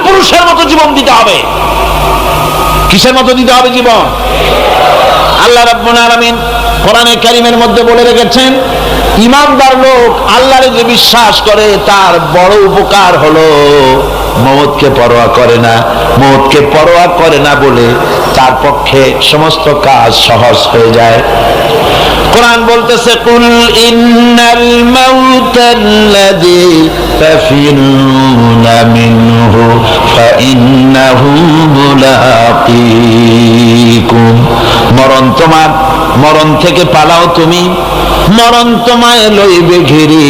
পুরুষের মতো জীবন দিতে হবে। কিসের মতো দিতে হবে জীবন? আল্লাহ রাব্বুল আলামিন কোরআনে কারীমের মধ্যে বলে রেখেছেন, ঈমানদার লোক আল্লাহরে যে বিশ্বাস করে তার বড় উপকার হলো মওতকে পরোয়া করে না। মওতকে পরোয়া করে না বলে তার পক্ষে সমস্ত কাজ সহজ হয়ে যায়। কোরআন বলতেছে, কুল ইন্নাল মাউতাল্লাযী তাফিরুনা মিনহু ফাইন্নাহু মুলাকীকুম। মরণ তোমার, মরণ থেকে পালাও তুমি, মরণ তোমায় লইবে ঘিরি।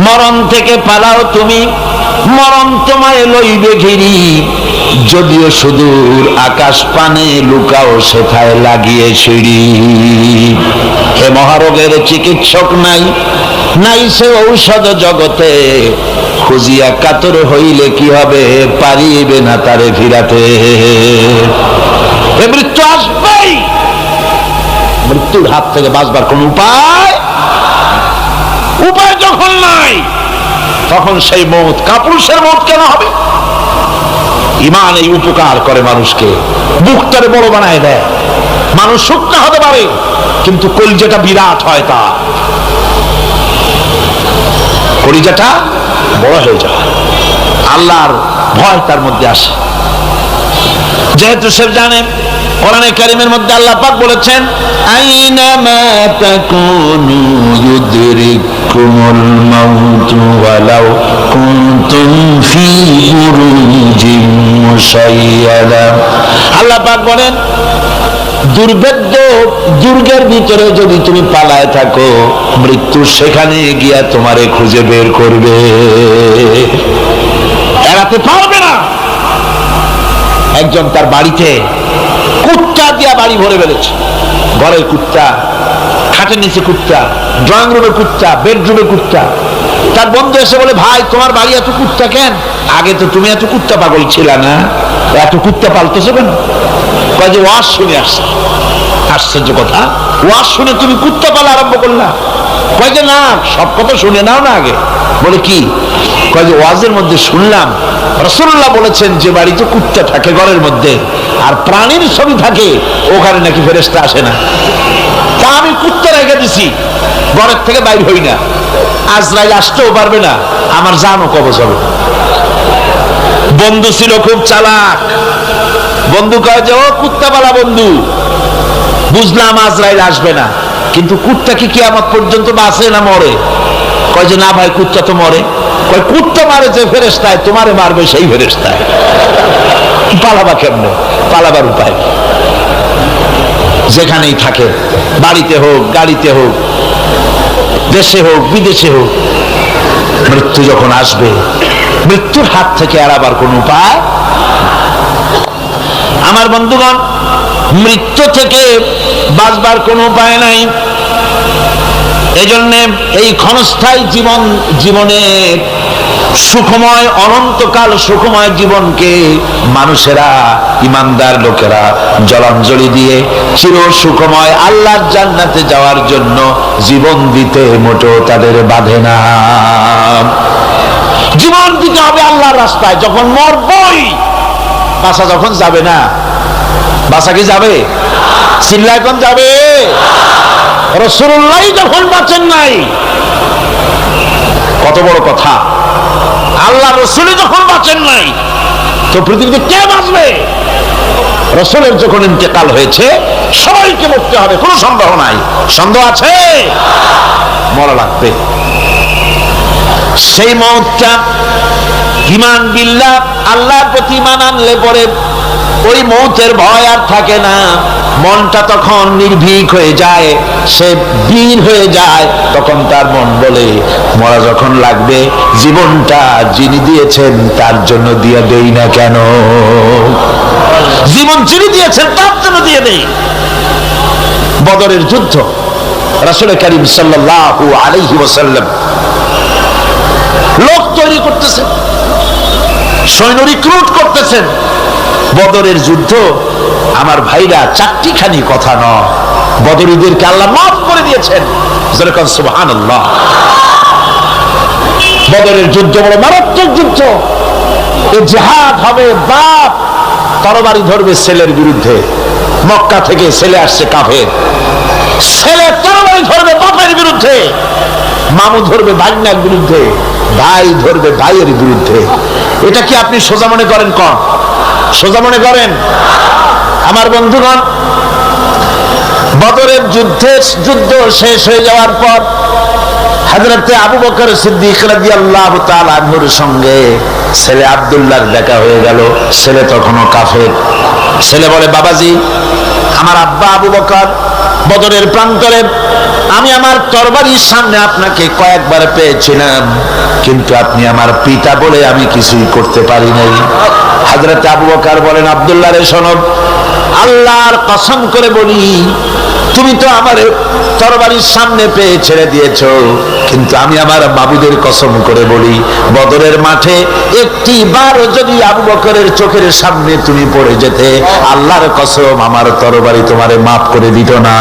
মরণ থেকে পালাও তুমি, মরণ তোমায় লইবে ঘিরি। যদিও সুদূর আকাশ পানে লুকাও সেথায় লাগিয়ে সিঁড়ি। হে মহারোগের চিকিৎসক নাই, নাই সে ঔষধ জগতে। খুঁজিয়া কাতর হইলে কি হবে, পারিবে না তারে ফিরাতে। মৃত্যু আসবেই। মৃত্যুর হাত থেকে বাঁচবার কোন উপায় যখন নাই, তখন সেই মওত কাপুরুষের মওত কেন হবে? ঈমান এই উপকার করে মানুষকে, বুকটারে বড় বানায় দেয়। মানুষ শুকনা হতে পারে কিন্তু কলিজাটা বিরাট হয়, তা কলিজাটা বড় হয়ে যায়, আল্লাহর ভয় তার মধ্যে আসে। যেহেতু সে জানে, কোরআনে কারীমের মধ্যে আল্লাহ পাক বলেছেন, আইনামা তাকুনু ইউদরিকুমুল মাউতু ওয়ালাউ কুনতুম ফি বুরুজিম মুশাইয়াদা। আল্লাহ পাক বলেন, দুর্ভেদ্য দুর্গের ভিতরে যদি তুমি পালায় থাকো, মৃত্যু সেখানে গিয়া তোমারে খুঁজে বের করবে, এড়াতে পারবে না। একজন তার বাড়িতে কুত্তা দিয়া বাড়ি ভরে ফেলেছে। ঘরের কুত্তা, খাটের নিচে কুত্তা, ড্রয়িং রুমে কুত্তা, বেডরুমে কুত্তা। তার বন্ধু এসে বলে, ভাই তোমার বাড়ি এত কুত্তা কেন? আগে তো তুমি এত কুত্তা পাগল ছিল না, এত কুত্তা পালতেছো কেন? কয় যে ওয়াজ শুনে আসছে। আশ্চর্য কথা, ওয়াজ শুনে তুমি কুত্তা পালা আরম্ভ করলা? কয় যে না, সব কথা শুনে নাও না আগে। বলে কি? কয় যে ওয়াজের মধ্যে শুনলাম রাসূলুল্লাহ বলেছেন যে বাড়িতে কুত্তা থাকে ঘরের মধ্যে আর প্রাণীর ছবি থাকে, ওখানে নাকি ফেরেশতা আসে না। তা আমি কুত্তা রেখে দিছি, ঘরের থেকে বাইর হই না, আজরাইল আসতেও পারবে না, আমার জানও কবজ হবে। বন্ধু ছিল খুব চালাক। বন্ধু কয় যে, ও কুত্তাওয়ালা বন্ধু, বুঝলাম আজরাইল আসবে না, কিন্তু কুত্তা কি কিয়ামত পর্যন্ত বাঁচে না মরে? কয় যে না ভাই, কুত্তা তো মরে। কয় কুত্তা মারে যে ফেরেশতায়, তোমারে মারবে সেই ফেরেশতায়। পালাবা কেমনে? পালাবার উপায় যেখানেই থাকে, বাড়িতে হোক, গাড়িতে হোক, দেশে হোক, বিদেশে হোক, মৃত্যু যখন আসবে, মৃত্যুর হাত থেকে এড়াবার কোন উপায়। আমার বন্ধুগণ, মৃত্যু থেকে বাঁচবার কোন উপায় নাই। এজন্য এই ক্ষণস্থায়ী জীবনের সুখময়, অনন্তকাল সুখময় জীবনকে মানুষেরা, ঈমানদার লোকেরা জলাঞ্জলি দিয়ে চির সুখময় আল্লাহর জান্নাতে যাওয়ার জন্য জীবন দিতে মোটেও তাদের বাধে না। জীবন দিতে হবে আল্লাহর রাস্তায়। যখন মরবই, বাসা যখন যাবে না, বাসা কি যাবে? চিল্লায় কোন যাবে? রাসূলুল্লাহ যখন বাঁচেন নাই, কত বড় কথা! আল্লাহ রাসূল যখন বাঁচেন নাই, তো পৃথিবীতে কে বাঁচবে? রাসূলের যখন ইন্তেকাল হয়েছে, সবাইকে মরতে হবে, কোনো সন্দেহ নাই। সন্দেহ আছে? মরা লাগবে। সেই মওতটা ঈমান বিল্লাহ, আল্লাহর প্রতি ঈমান আনলে পরে ওই মওতের ভয় আর থাকে না। মনটা তখন নির্ভীক হয়ে যায়, সে বীর হয়ে যায়। তখন তার মন বলে, মরা যখন লাগবে, জীবনটা যিনি দিয়েছেন তার জন্য দিয়ে দেই না কেন? জীবন যিনি দিয়েছেন তার জন্য দিয়ে দেই। বদরের যুদ্ধ, রাসূল কারীম সাল্লাল্লাহু আলাইহি ওয়াসাল্লাম লোক তৈরি করতেছেন, সৈন্য রিক্রুট করতেছেন। বদরের যুদ্ধ, আমার ভাইরা, চারটিখানি কথা নয়। বদরীদেরকে আল্লাহ মাফ করে দিয়েছেন। যেরকম সুবহানাল্লাহ। বদরের যুদ্ধ বড় মারাত্মক যুদ্ধ। এই জিহাদ হবে, বাপ তরবারি ধরবে ছেলের বিরুদ্ধে। মক্কা থেকে ছেলে আসছে কাফের, ছেলে তরবারি ধরবে বাপের বিরুদ্ধে, মামু ধরবে ভাগ্নার বিরুদ্ধে, ভাই ধরবে ভাইয়ের বিরুদ্ধে। এটা কি আপনি সোজা মনে করেন? কোন সোজা মনে করেন? আমার বন্ধুগণ, বদরের যুদ্ধ শেষ হয়ে যাওয়ার পর হযরতে আবু বকর সিদ্দিক রাদিয়াল্লাহু তাআলা আনহুর সঙ্গে ছেলে আব্দুল্লাহর দেখা হয়ে গেল। ছেলে তখনও কাফের। ছেলে বলে, বাবাজি, আমার আব্বা আবু বকর বদরের প্রান্তরে আমি আমার তরবারির সামনে আপনাকে কয়েকবার পেয়েছিলাম, কিন্তু আপনি আমার পিতা বলে আমি কিছুই করতে পারি নাই। হযরতে আবু বকর বলেন, আব্দুল্লাহ রে শোনো, আল্লাহর কসম করে বলি, তুমি তো আমার তরবারির সামনে পেয়ে ছেড়ে দিয়েছো, কিন্তু আমি আমার মাবুদের কসম করে বলি, বদরের মাঠে একটি বার যদি আবু বকরের চোখের সামনে তুমি পড়ে যেতে, আল্লাহর কসম আমার তরবারি তোমারে মাফ করে দিত না।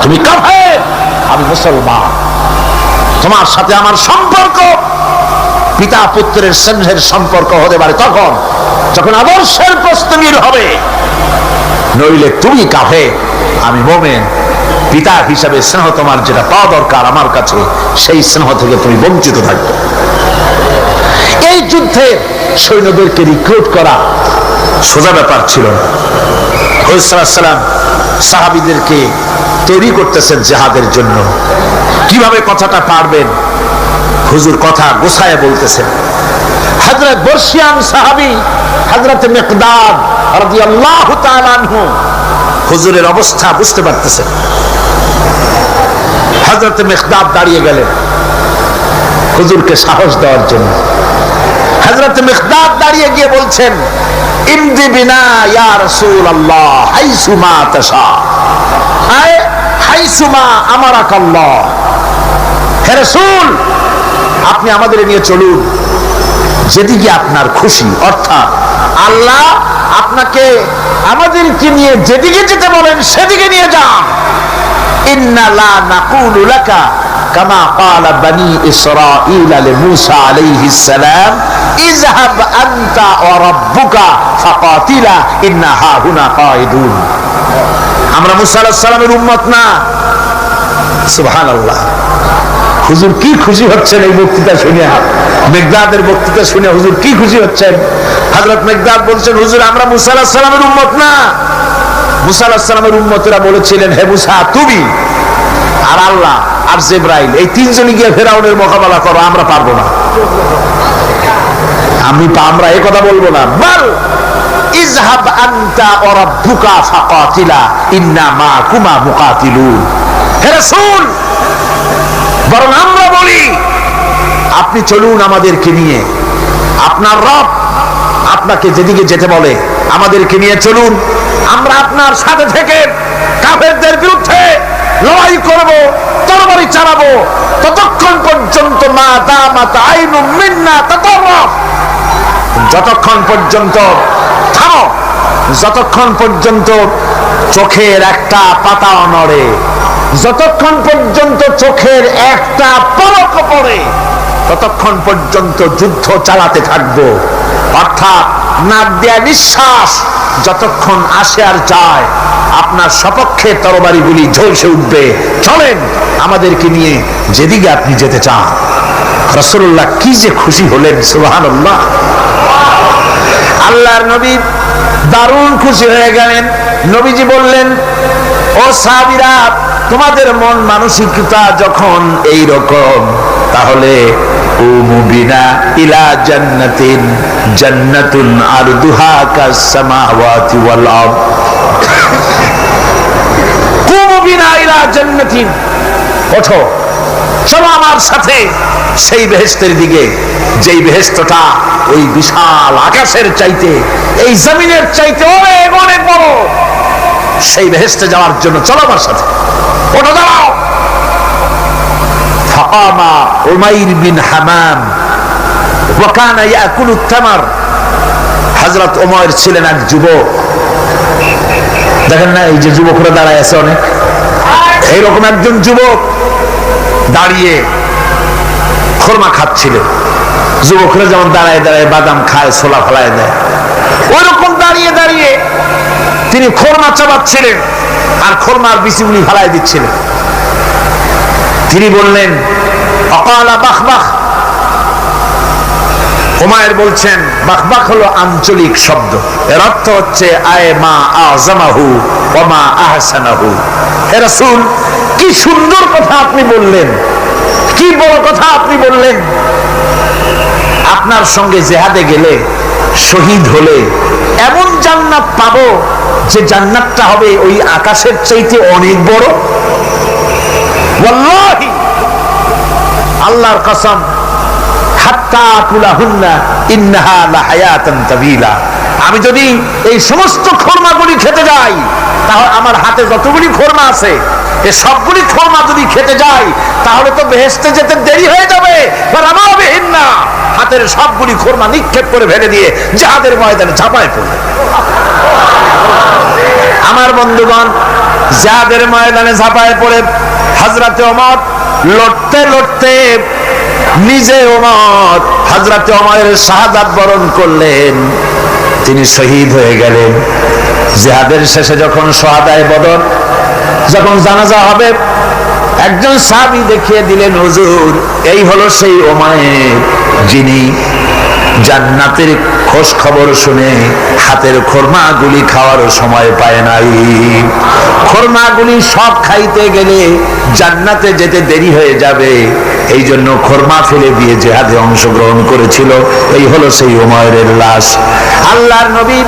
তুমি কাফের, আমি মুসলমান, তোমার সাথে আমার সম্পর্ক পিতা পুত্রের স্নেহের সম্পর্ক হতে পারে তখন যখন আদর্শের প্রস্তুতির হবে, নইলে তুমি কাফের, আমি মুমিন। পিতা হিসাবে স্নেহ তোমার যেটা পাওয়া দরকার আমার কাছে, সেই স্নেহ থেকে তুমি বঞ্চিত থাকবে। এই যুদ্ধে সৈন্যদেরকে রিক্রুট করা সোজা ব্যাপার ছিল না। রাসূল সাল্লাল্লাহু আলাইহি ওয়াসাল্লাম সাহাবীদেরকে তৈরি করতেছেন জিহাদের জন্য। কিভাবে কথাটা পারবেন, হুজুর কথা গোছায় বলতেছেন। হযরত বর্ষিয়ান সাহাবী হযরত মিকদাদ রাদিয়াল্লাহু তাআলা আনহু হুজুরের অবস্থা বুঝতে পারতেছেন। হযরত মিকদাদ দাঁড়িয়ে গেলেন হুজুরকে সাহস দেওয়ার জন্য। হযরত মিকদাদ দাঁড়িয়ে গিয়ে বলছেন, ইমদি বিনা ইয়া রাসূলুল্লাহ হাইসুমা তাশা, আয় হাইসুমা আমারাকাল্লাহ। হে রাসূল, আপনি আমাদের নিয়ে চলুন যেদিকে আপনার খুশি, অর্থাৎ আল্লাহ আপনাকে আমাদেরকে নিয়ে যেদিকে যেতে বলেন সেদিকে নিয়ে যান। ইন্না লা নাকুলু লাকা কামা ক্বালা বনি ইসরাঈল লিমূসা আলাইহিস সালাম, ইযহাব আনতা ওয়া রাব্বুকা ফাকাতিলা ইন্না হাহুনা কাঈদুন। আমরা মূসা আলাইহিস সালামের উম্মত না। সুবহানাল্লাহ। হুজুর কি খুশি হচ্ছেন এই বক্তৃতা শুনে, মিকদাদের বক্তৃতা শুনে হুজুর কি খুশি হচ্ছেন। হযরত মিকদাদ বলছেন, হুজুর আমরা মূসা আলাইহিস সালামের উম্মত না। মূসা আলাইহিস সালামের উম্মতেরা বলেছিলেন, হে মূসা তুমি আর আল্লাহ আর জিবরাইল এই তিনজনই গিয়ে ফেরাউনের মোকাবেলা করো, আমরা পারবো না। আমরা এই কথা বলবো না। বল ইযহাব আনতা ওয়া রাব্বুকা ফাকাতিলা ইন্না মাকুমা মুকাতিলুন। হে রাসূল, বরং আমরা বলি আপনি চলুন আমাদেরকে নিয়ে, আপনার রব আপনাকে যেদিকে যেতে বলে আমাদেরকে নিয়ে চলুন, আমরা আপনার সাথে থেকে কাফেরদের বিরুদ্ধে লড়াই করব, তরবারি চালাবো ততক্ষণ পর্যন্ত, মা দামাত আইনু মিন্না তাতাররাফ, যতক্ষণ পর্যন্ত থামো, যতক্ষণ পর্যন্ত চোখের একটা পাতাও নড়ে, যতক্ষণ পর্যন্ত চোখের একটা পলক পড়ে, ততক্ষণ পর্যন্ত যুদ্ধ চালাতে থাকবো। অর্থাৎ নাক দেয়া নিঃশ্বাস যতক্ষণ আসে আর যায়, আপনার সপক্ষে তরবারিগুলি ঝলসে উঠবে। চলেন আমাদেরকে নিয়ে যেদিকে আপনি যেতে চান। রাসূলুল্লাহ কি যে খুশি হলেন, সুবহানাল্লাহ। আল্লাহর নবী দারুণ খুশি হয়ে গেলেন। নবীজি বললেন, ও সাহাবীরা, তোমাদের মন মানসিকতা যখন এই রকম, তাহলে কুমু বিনা ইলা জান্নাতিন, জান্নাতুন আরদুহা কাস সামাওয়াতি ওয়াল আরদ। কুমু বিনা ইলা জান্নাতিন, ওঠো চলো আমার সাথে সেই বেহেশতের দিকে, যেই বেহেশতটা ওই বিশাল আকাশের চাইতে, এই জমিনের চাইতে অনেক অনেক বড়। সেই বেহেশতে যাওয়ার জন্য চলো আমার সাথে, ওঠো দাঁড়াও। ফাকামা উমাইর বিন হামাম ওয়া কানা ইয়াকুলু তামার। হযরত উমাইর ছিলেন এক যুবক। দেখেন না, এই যে যুবকরা দাঁড়ায় আছে অনেক, এইরকম একজন যুবক দাঁড়িয়ে খোরমা খাচ্ছিলেন। যুবকরা যেমন দাঁড়ায় দাঁড়ায় বাদাম খায়, ছোলা ফলায় দেয়, ওইরকম দাঁড়িয়ে দাঁড়িয়ে তিনি খোরমা চাবাচ্ছিলেন আর খোরমার বিচিগুলি ফালায় দিচ্ছিলেন। তিনি বললেন, অকালা বাখবাখ। উমায়ের বলছেন, বাখবাখ হলো আঞ্চলিক শব্দ, এর অর্থ হচ্ছে আয়ে মা আযমাহু ওয়া মা আহসানাহু। হে রাসূল, কি সুন্দর কথা আপনি বললেন, কি বড় কথা আপনি বললেন। আপনার সঙ্গে জিহাদে গেলে, শহীদ হলে এমন জান্নাত পাবো যে জান্নাতটা হবে ওই আকাশের চাইতে অনেক বড়। ওয়াল্লাহি, আল্লাহর কসম, হাত্তা আকুলাহুন্না ইন্নাহা লাহায়াতান তাবিলা। আমি যদি এই সমস্ত খোরমাগুলি খেতে যাই, তাহলে আমার হাতে যতগুলি খোরমা আছে এই সবগুলি খোরমা যদি খেতে যাই তাহলে তো বেহেশতে যেতে দেরি হয়ে যাবে। না, হাতের সবগুলি খোরমা নিক্ষেপ করে ফেলে দিয়ে জিহাদের ময়দানে ঝাঁপায় পড়বে। আমার বন্ধুগণ, জিহাদের ময়দানে ঝাঁপায় পড়ে হযরতে ওমর লড়তে লড়তে নিজে ওমর হযরতে ওমরের শাহাদাত বরণ করলেন, তিনি শহীদ হয়ে গেলেন। জিহাদের শেষে যখন শুহাদায়ে বদর যখন জানাজা হবে, একজন সাহাবী দেখিয়ে দিলেন, হুজুর, এই হলো সেই ওমায়ের যিনি জান্নাতের খোঁজ খবর শুনে হাতের খোরমাগুলি খাওয়ার সময় পায় নাই। খোরমাগুলি সব খাইতে গেলে জান্নাতে যেতে দেরি হয়ে যাবে, এই জন্য খোরমা ফেলে দিয়ে জিহাদে অংশগ্রহণ করেছিল। এই হলো সেই ওমরের লাশ। আল্লাহর নবী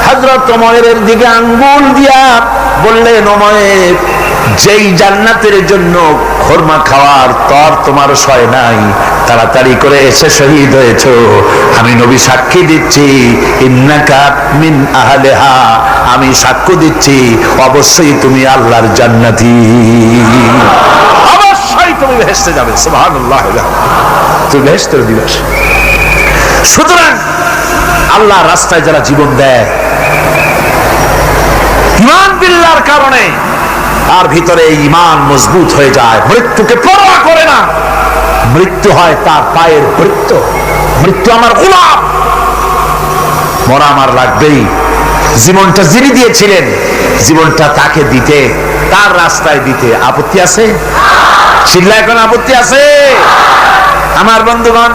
হযরত ওমরের দিকে আঙ্গুল দিয়া বললেন, ওমর, যেই জান্নাতের জন্য খোরমা খাওয়ার তর তোমার সয় নাই, তাড়াতাড়ি করে এসে শহীদ হয়েছো। আমি নবী সাক্ষী দিচ্ছি, ইন্নাকা মিন আহলিহা, আমি সাক্ষ্য দিচ্ছি অবশ্যই তুমি আল্লাহর জান্নাতি, অবশ্যই তুমি বেহেশতে যাবে। সুবহানাল্লাহ, তুমি বেহেশতের অধিবাসী। সুতরাং আল্লাহর রাস্তায় যারা জীবন দেয় ঈমান বিল্লাহর কারণে, তার ভিতরে ইমান মজবুত হয়ে যায়, মৃত্যুকে পরোয়া করে না। মৃত্যু হয় তার পায়ের বৃত্ত, মৃত্যু আমার গোলাম, মরা আমার লাগবেই। জীবনটা যিনি দিয়েছিলেন, জীবনটা তাকে দিতে, তার রাস্তায় দিতে আপত্তি আছে? চিল্লা, এখন আপত্তি আছে? আমার বন্ধুগণ,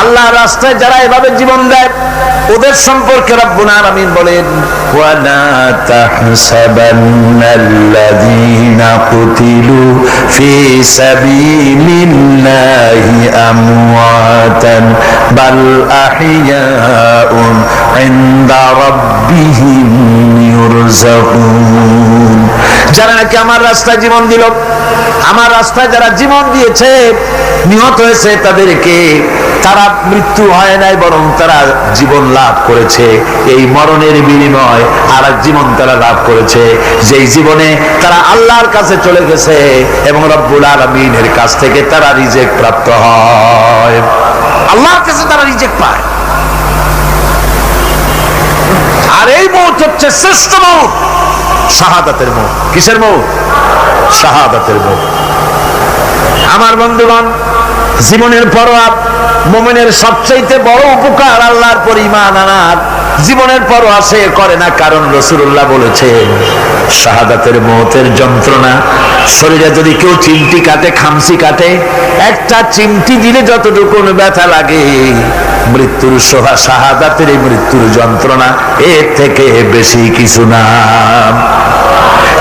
আল্লাহর রাস্তায় যারা এভাবে জীবন দেয়, ওদের সম্পর্কে রব্বুল আলামিন বলেন, ওয়ালা তাহসাবান্নাল্লাযীনা কুতিলু ফী সাবিলিল্লাহি আমওয়াতান বাল আহইয়াউন ইনদা রাব্বিহিম ইউরযাকুন। যারা নাকি আমার রাস্তায় জীবন দিল, আমার রাস্তায় যারা জীবন দিয়েছে, নিহত হয়েছে, তাদেরকে তারা মৃত্যু হয় নাই, বরং তারা জীবন লাভ করেছে। এই মরণের বিনিময় আর এক জীবন তারা লাভ করেছে, যেই জীবনে তারা আল্লাহর কাছে চলে গেছে এবং রব্বুল আলামিনের কাছ থেকে তারা রিজেক্ট প্রাপ্ত হয়। আল্লাহর কাছে তারা রিজেক্ট পায়। আর এই মৌত হচ্ছে শ্রেষ্ঠ মৌত, শাহাদাতের মৌত। কিসের মৌত? শাহাদাতের মৌত। আমার বন্ধুগণ, জীবনের পরোয়া মুমিনের সবচেয়ে বড় উপকার আল্লাহর পর ঈমান আনার। জীবনের পরোয়া সে করে না, কারণ রাসূলুল্লাহ বলেছেন, শাহাদাতের মৌতের যন্ত্রণা, শরীরে যদি কেউ চিমটি কাটে, খামসি কাটে, একটা চিমটি দিলে যতটুকু ব্যথা লাগে, মৃত্যুর শাহাদাতের এই মৃত্যুর যন্ত্রণা এর থেকে বেশি কিছু না।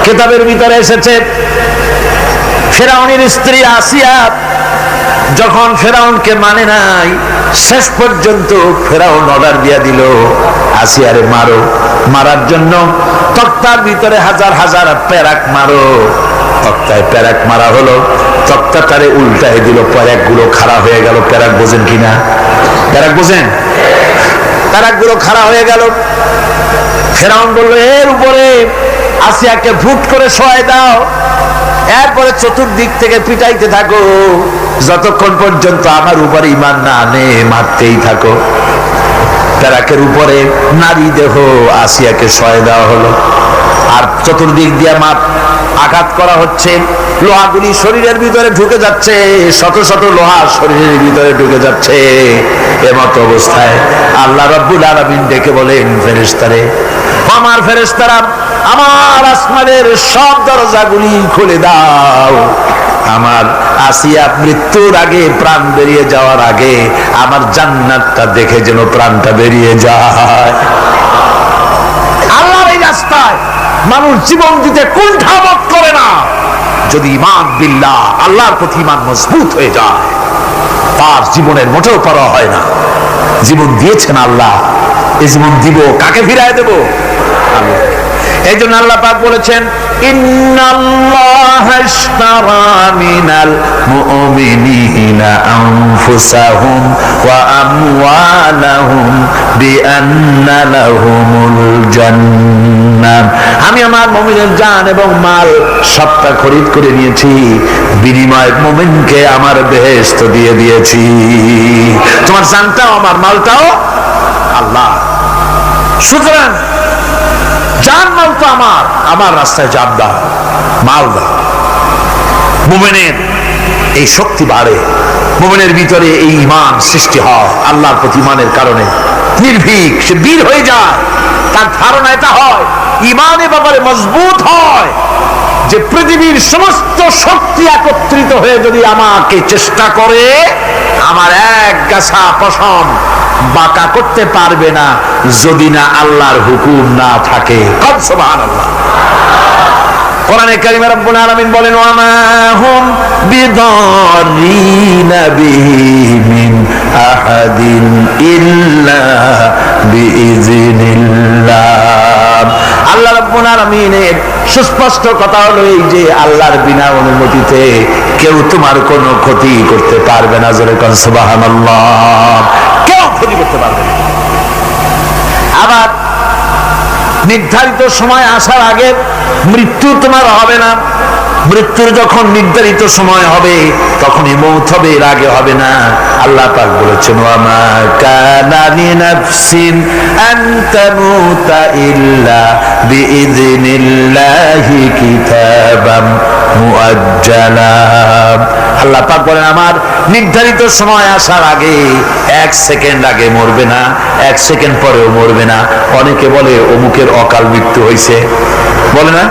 কিতাবের ভিতরে এসেছে, ফেরাউনের স্ত্রী আসিয়া যখন ফেরাউনকে মানে নাই, শেষ পর্যন্ত ফেরাউন অর্ডার দিয়া দিল, আসিয়ারে মারো। মারার জন্য তক্তার ভিতরে হাজার হাজার প্যারাক মারো। তক্তায় প্যারাক মারা হলো, তক্তাটারে উল্টায় দিল, প্যারাকগুলো খাড়া হয়ে গেল। প্যারাক বোঝেন কিনা? প্যারাক বোঝেন? প্যারাকগুলো খাড়া হয়ে গেল। ফেরাউন বলল, এর উপরে আসিয়াকে ভুট করে শোয়াই দাও, এরপরে চতুর্দিক থেকে পিটাইতে থাকো, যতক্ষণ পর্যন্ত আমার উপর ঈমান না আনে মারতেই থাকো। প্যারাকের উপরে নারী দেহ আসিয়াকে শোয়াই দেওয়া হলো, আর চতুর্দিক দিয়া আঘাত করা হচ্ছে, লোহাগুলি শরীরের ভিতরে ঢুকে যাচ্ছে, শত শত লোহা শরীরের ভিতরে ঢুকে যাচ্ছে। এমত অবস্থায় আল্লাহ রাব্বুল আলামিন ডেকে বলেন, ফেরেশতারে, আমার ফেরেশতারা, আমার আসমানের সব দরজাগুলি খুলে দাও। আমার আসিয়া মৃত্যুর আগে, প্রাণ বেরিয়ে যাওয়ার আগে আমার জান্নাতটা দেখে যেন প্রাণটা বেরিয়ে যায়। আল্লাহর এই রাস্তায় মানুষ জীবন দিতে কুণ্ঠাবোধ করে না যদি ঈমান বিল্লাহ, আল্লাহর প্রতি ঈমান মজবুত হয়ে যায়। তার জীবনের মোটেও পরোয়া হয় না। জীবন দিয়েছেন আল্লাহ, এই জীবন দিব, কাকে ফিরায় দেব? আল্লাহ। এই জন্য আল্লাহ পাক বলেছেন, ইন্নাল্লাহা ইশতারা মিনাল মুমিনিনা আনফুসাহুম ওয়া আমওয়ালাহুম বিআন্না লাহুমুল জান্নাহ। আমি আমার মুমিনের জান এবং মাল সবটা খরিদ করে নিয়েছি, বিনিময়ে মুমিনকে আমার বেহেশত দিয়ে দিয়েছি। তোমার জানটাও আমার, মালটাও আল্লাহ। সুতরাং জান মাল তো আমার, আমার রাস্তায় জান দাও, মাল দাও। মুমিনের এই শক্তি বাড়ে, মুমিনের ভিতরে এই ঈমান সৃষ্টি হয়। আল্লাহর প্রতি ঈমানের কারণে নির্ভীক সে বীর হয়ে যায়। তার ধারণা এটা হয়, ঈমানের ব্যাপারে মজবুত হয় যে পৃথিবীর সমস্ত শক্তি একত্রিত হয়ে যদি আমাকে চেষ্টা করে, আমার এক গাছা পশম বাঁকা করতে পারবে না যদি না আল্লাহর হুকুম না থাকে। সুবহানাল্লাহ। কোরআনে কারিমে রব্বুল আলামিন বলেন, ওয়া মা হুম বিদারিনা বিহি মিন আহাদিন ইল্লা বিইজনিল্লাহ। আল্লাহ রাব্বুল আলামিনের সুস্পষ্ট কথা হলো এই যে আল্লাহর বিনা অনুমতিতে কেউ তোমার কোনো ক্ষতি করতে পারবে না। জোরে কোন সুবহানাল্লাহ। কেউ ক্ষতি করতে পারবে না। আবার নির্ধারিত সময় আসার আগে মৃত্যু তোমার হবে না। মৃত্যুর যখন নির্ধারিত সময় হবে তখনই মৌত হবে, এর আগে হবে না। আল্লাহ পাক বলেছেন, ওয়া মা কানা লিনাফসিন আন তামুতা ইল্লা বিইযনিল্লাহি কিতাবাম মুআজ্জালা। আল্লাহ পাক বলেন, আমার নির্ধারিত সময় আসার আগে, এক সেকেন্ড আগে মরবে না, এক সেকেন্ড পরেও মরবে না। অনেকে বলে অমুকের অকাল মৃত্যু হয়েছে, বলে না,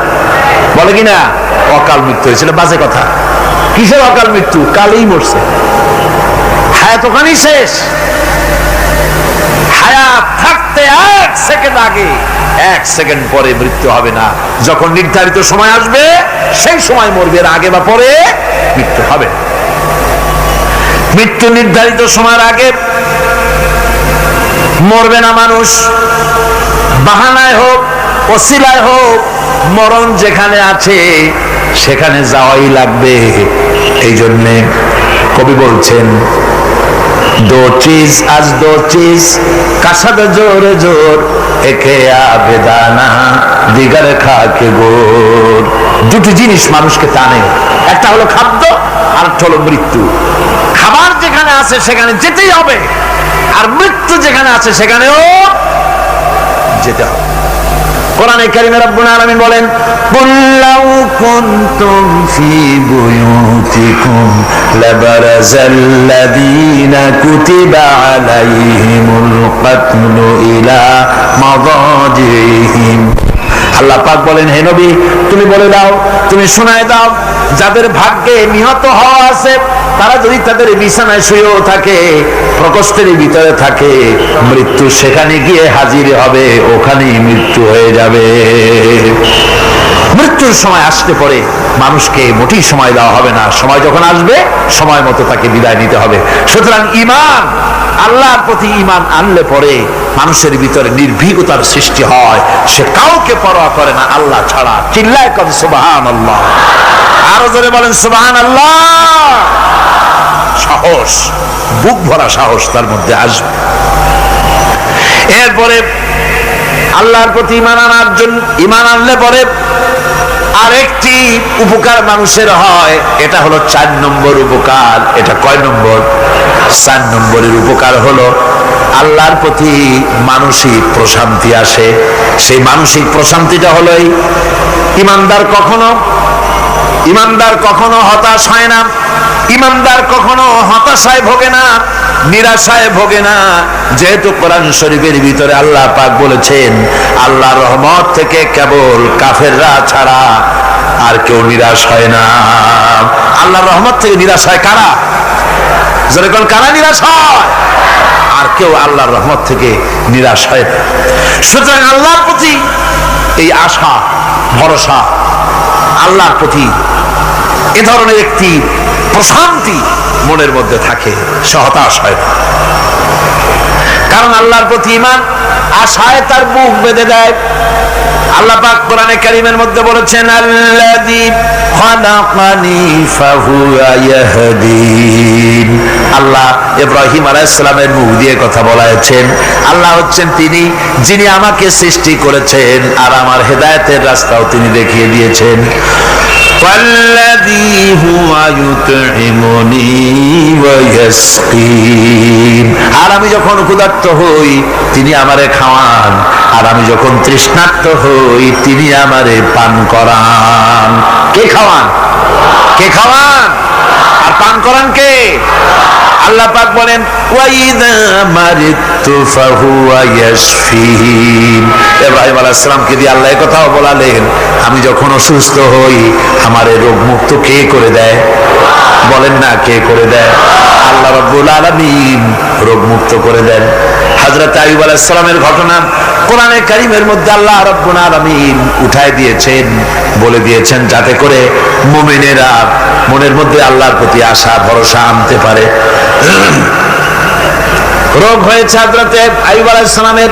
বলে কিনা অকাল মৃত্যু হয়েছিল। বাজে কথা। কিসের অকাল মৃত্যু? কালেই মরছে, হায়াত ওখানেই শেষ। হায়াত থাকতে এক সেকেন্ড আগে, এক সেকেন্ড পরে মৃত্যু হবে না। যখন নির্ধারিত সময় আসবে সেই সময় মরবে, এর আগে বা পরে মৃত্যু হবে। মৃত্যু নির্ধারিত সময়ের আগে মরবে না মানুষ। বাহানায় হোক, ওসিলায় হোক, মরণ যেখানে আছে সেখানে যাওয়াই লাগবে। এই জন্যে কবি বলছেন, दो चीज आज दो चीज कसद जोर जोर एके आबेदाना दिगर खा के गोर। দুটি জিনিস মানুষকে টানে, একটা হলো খাদ্য আর একটা হলো মৃত্যু। খাবার যেখানে আছে সেখানে যেতেই হবে, আর মৃত্যু যেখানে আছে সেখানেও যেতে হবে। কোরআনে কারিমে রব্বুল আলামিন বলেন, কুল লাউ কুনতুম ফি বুয়ুতিকুম লাবারাজাল্লাযীনা কুতিবা আলাইহিমুল কাতলু ইলা মাদাজিহিম। আল্লাহ পাক বলেন, হে নবী তুমি বলে দাও, তুমি শোনায় দাও, যাদের ভাগ্যে নিহত হওয়া আছে তারা যদি তাদের বিছানায় শুয়েও থাকে, প্রকোষ্ঠের ভিতরে থাকে, মৃত্যু সেখানে গিয়ে হাজির হবে, ওখানেই মৃত্যু হয়ে যাবে। মৃত্যুর সময় আসতে পরে মানুষকে মোটেই সময় দেওয়া হবে না। সময় যখন আসবে সময় মতো তাকে বিদায় নিতে হবে। সুতরাং ঈমান, আল্লাহর প্রতি ঈমান আনলে পরে মানুষের ভিতরে নির্ভীকতার সৃষ্টি হয়। সে কাউকে পরোয়া করে না আল্লাহ ছাড়া। চিল্লায় কর সুবহানাল্লাহ। আরো জোরে বলেন সুবহানাল্লাহ। সাহস, বুক ভরা সাহস তার মধ্যে আসবে। এরপরে আল্লাহর প্রতি ঈমান আনার জন্য, ঈমান আনলে পরে আরেকটি উপকার মানুষের হয়, এটা হলো 4 নম্বর উপকার। এটা কয় নম্বর? 4 নম্বরের উপকার হলো আল্লাহর প্রতি মানসিক প্রশান্তি আসে। সেই মানসিক প্রশান্তিটা হলো ইমানদার কখনো হতাশ হয় না, ইমানদার কখনো হতাশায় ভোগে না, নিরাশায় ভোগে না। যেহেতু কোরআন শরীফের ভিতরে আল্লাহ পাক বলেছেন আল্লাহর রহমত থেকে কেবল কাফেররা ছাড়া আর কেউ নিরাশ হয় না। আল্লাহর রহমত থেকে নিরাশ হয় কারা? যেরকম কারা নিরাশ হয়? আর কেউ আল্লাহর রহমত থেকে নিরাশ হয় না। সুতরাং আল্লাহর প্রতি এই আশা ভরসা, আল্লাহর প্রতি এ ধরনের একটি প্রশান্তি মনের মধ্যে থাকে, সে হতাশ হয় না। কারণ আল্লাহর প্রতি ঈমান আশায় তার বুক বেঁধে দেয়। আল্লাহ পাক কোরআনে কারীমের মধ্যে বলেছেন আল্লাযী খালাকানি ফাহুয়া ইয়াহদিন। আল্লাহ ইব্রাহিম আলাইহিস সালামের মুখ দিয়ে কথা বলেছেন, আল্লাহ হচ্ছেন তিনি যিনি আমাকে সৃষ্টি করেছেন আর আমার হেদায়েতের রাস্তাও তিনি দেখিয়ে দিয়েছেন। ওয়াল্লাযী হুয়া ইউতঈমুনি ওয়া ইয়াসকিন। আর আমি যখন ক্ষুধার্ত হই তিনি আমারে খাওয়ান, আর আমি যখন তৃষ্ণার্ত হই তিনি আমারে পান করান। কে খাওয়ান? কে খাওয়ান আর পান করান কে? আল্লাহ পাক বলেন ওয়াইদা মারিতু ফাহুয়া ইয়াশফিন। ইব্রাহিম আলাইহিস সালামকে দিয়ে আল্লাহ এই কথাও বলালেন, আমি যখন অসুস্থ হই আমারে রোগ মুক্ত কে করে দেয়? বলেন না কে করে দেয়? আল্লাহ রাব্বুল আলামিন রোগ মুক্ত করে দেন। হযরত আইয়ুব আলাইহিস সালামের ঘটনা কোরআনে কারীমের মধ্যে আল্লাহ রাব্বুল আলামিন উঠায় দিয়েছেন, বলে দিয়েছেন যাতে করে মুমিনেরা মনের মধ্যে আল্লাহর প্রতি আশা ভরসা আনতে পারে। রোগ হয়েছে হযরত আইয়ুব আলাইহিস সালামের,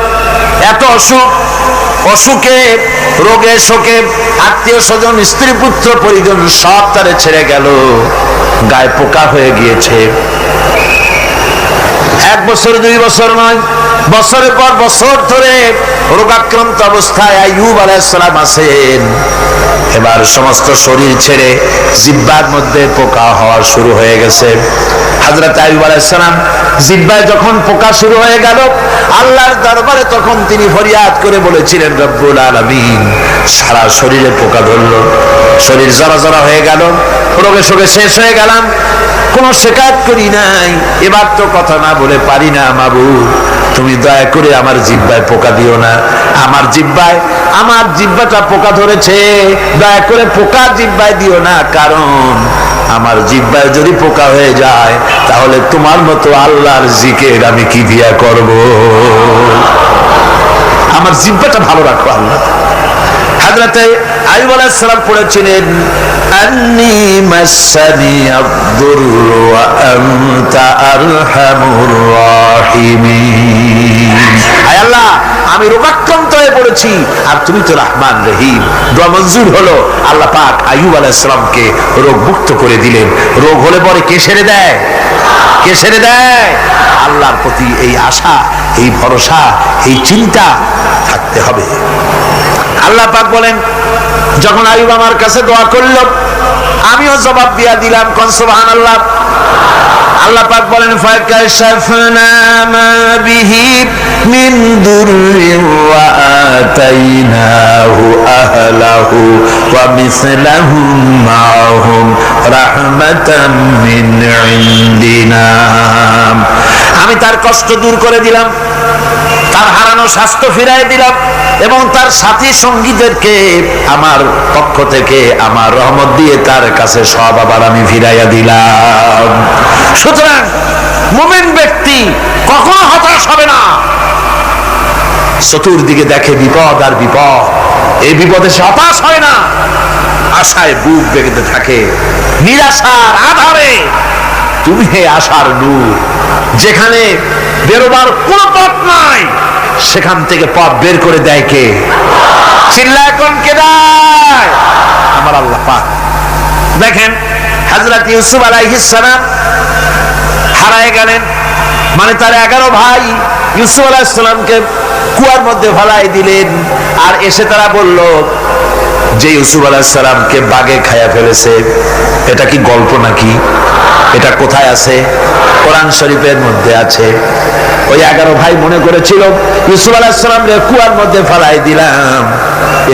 এত অসুখে রোগে শোকে আত্মীয় স্বজন স্ত্রী পুত্র পরিজন সব তারে ছেড়ে গেল, গায়ে পোকা হয়ে গিয়েছে। 1 বছর 2 বছর নয়, বছরের পর বছর ধরে রোগাক্রান্ত অবস্থায় আইয়ুব আলাইহিস সালাম আছেন। এবার সমস্ত শরীর ছেড়ে জিহ্বার মধ্যে পোকা হওয়া শুরু হয়ে গেছে। হযরত আইয়ুব আলাইহিস সালাম জিহ্বায় যখন পোকা শুরু হয়ে গেল, আল্লাহর দরবারে তখন তিনি ফরিয়াদ করে বলেছিলেন রব্বুল আলামিন, সারা শরীরে পোকা ধরলো, শরীর জরা জরা হয়ে গেল, রোগে শোকে শেষ হয়ে গেলাম, কোনো শিকায়ত করি নাই, এবার তো কথা না বলে পারি না মাবুদ, তুমি দয়া করে আমার জিহ্বায় পোকা দিও না। আমার জিহ্বাটা পোকা ধরেছে, দয়া করে পোকা জিহ্বায় দিও না, কারণ আমার জিহ্বায় যদি পোকা হয়ে যায় তাহলে তোমার মতো আল্লাহর জিকির আমি কি দিয়া করব? আমার জিহ্বাটা ভালো রাখো আল্লাহ। হযরত আইয়ুব আলাইহিস সালাম পড়েছিলেন আন্নী মাসানি আদ-দুররু ওয়া আনতা আরহামুর রাহিমিন। আয় আল্লাহ, আমি রোগাক্রান্ত হয়ে পড়েছি আর তুমি তো রহমান রহিম। দোয়া মঞ্জুর হলো, আল্লাহ পাক আইয়ুব আলাইহিস সালামকে রোগ মুক্ত করে দিলেন। রোগ হলে পরে কে সেরে দেয়? কে সেরে দেয়? আল্লাহর প্রতি এই আশা, এই ভরসা, এই চিন্তা থাকতে হবে। আল্লাহ পাক বলেন, যখন আইয়ুব আমার কাছে দোয়া করল আমিও জবাব দিয়া দিলাম, কোন সুবহানাল্লাহ। আল্লাহ পাক বলেন ফাকাশাফনা মা বিহি মিন দুররিন ওয়া আতাইনাহু আহলাহু ওয়া মিসলাহুম মাআহুম রাহমাতাম মিন ইনদিনা। আমি তার কষ্ট দূর করে দিলাম, তার হারানো স্বাস্থ্য ফিরাই দিলাম এবং তার সাথী সঙ্গীদেরকে আমার পক্ষ থেকে আমার রহমত দিয়ে তার কাছে সব আবার আমি ফিরাইয়া দিলাম। সুতরাং মুমিন ব্যক্তি কখনো হতাশ হবে না। চতুর্দিকে দেখে বিপদ আর বিপদ, এই বিপদে সে হতাশ হয় না, আশায় বুক বেঁধে থাকে। নিরাশার আধারে তুমি হে আশার নূর, যেখানে বেরোবার কোন পথ নাই সেখান থেকে পথ বের করে দেয় কে? চিল্লায় কোন কে দেয়? আমার আল্লাহ পাক। দেখেন হযরত ইউসুফ আলাইহিস সালাম হারায় গেলেন, মানে তার 11 ভাই ইউসুফ আলাইহিস সালামকে কুয়ার মধ্যে ফেলাই দিলেন। আর এসে তারা বলল যে ইউসুফ আলাইহিস সালামকে বাঘে খায়া ফেলেছে, এটা কি গল্প নাকি? এটা কোথায় আছে? কোরআন শরীফের মধ্যে আছে। ওই 11 ভাই মনে করেছিল ইউসুফ আলাইহিস সালামকে কুয়ার মধ্যে ফেলাই দিলাম,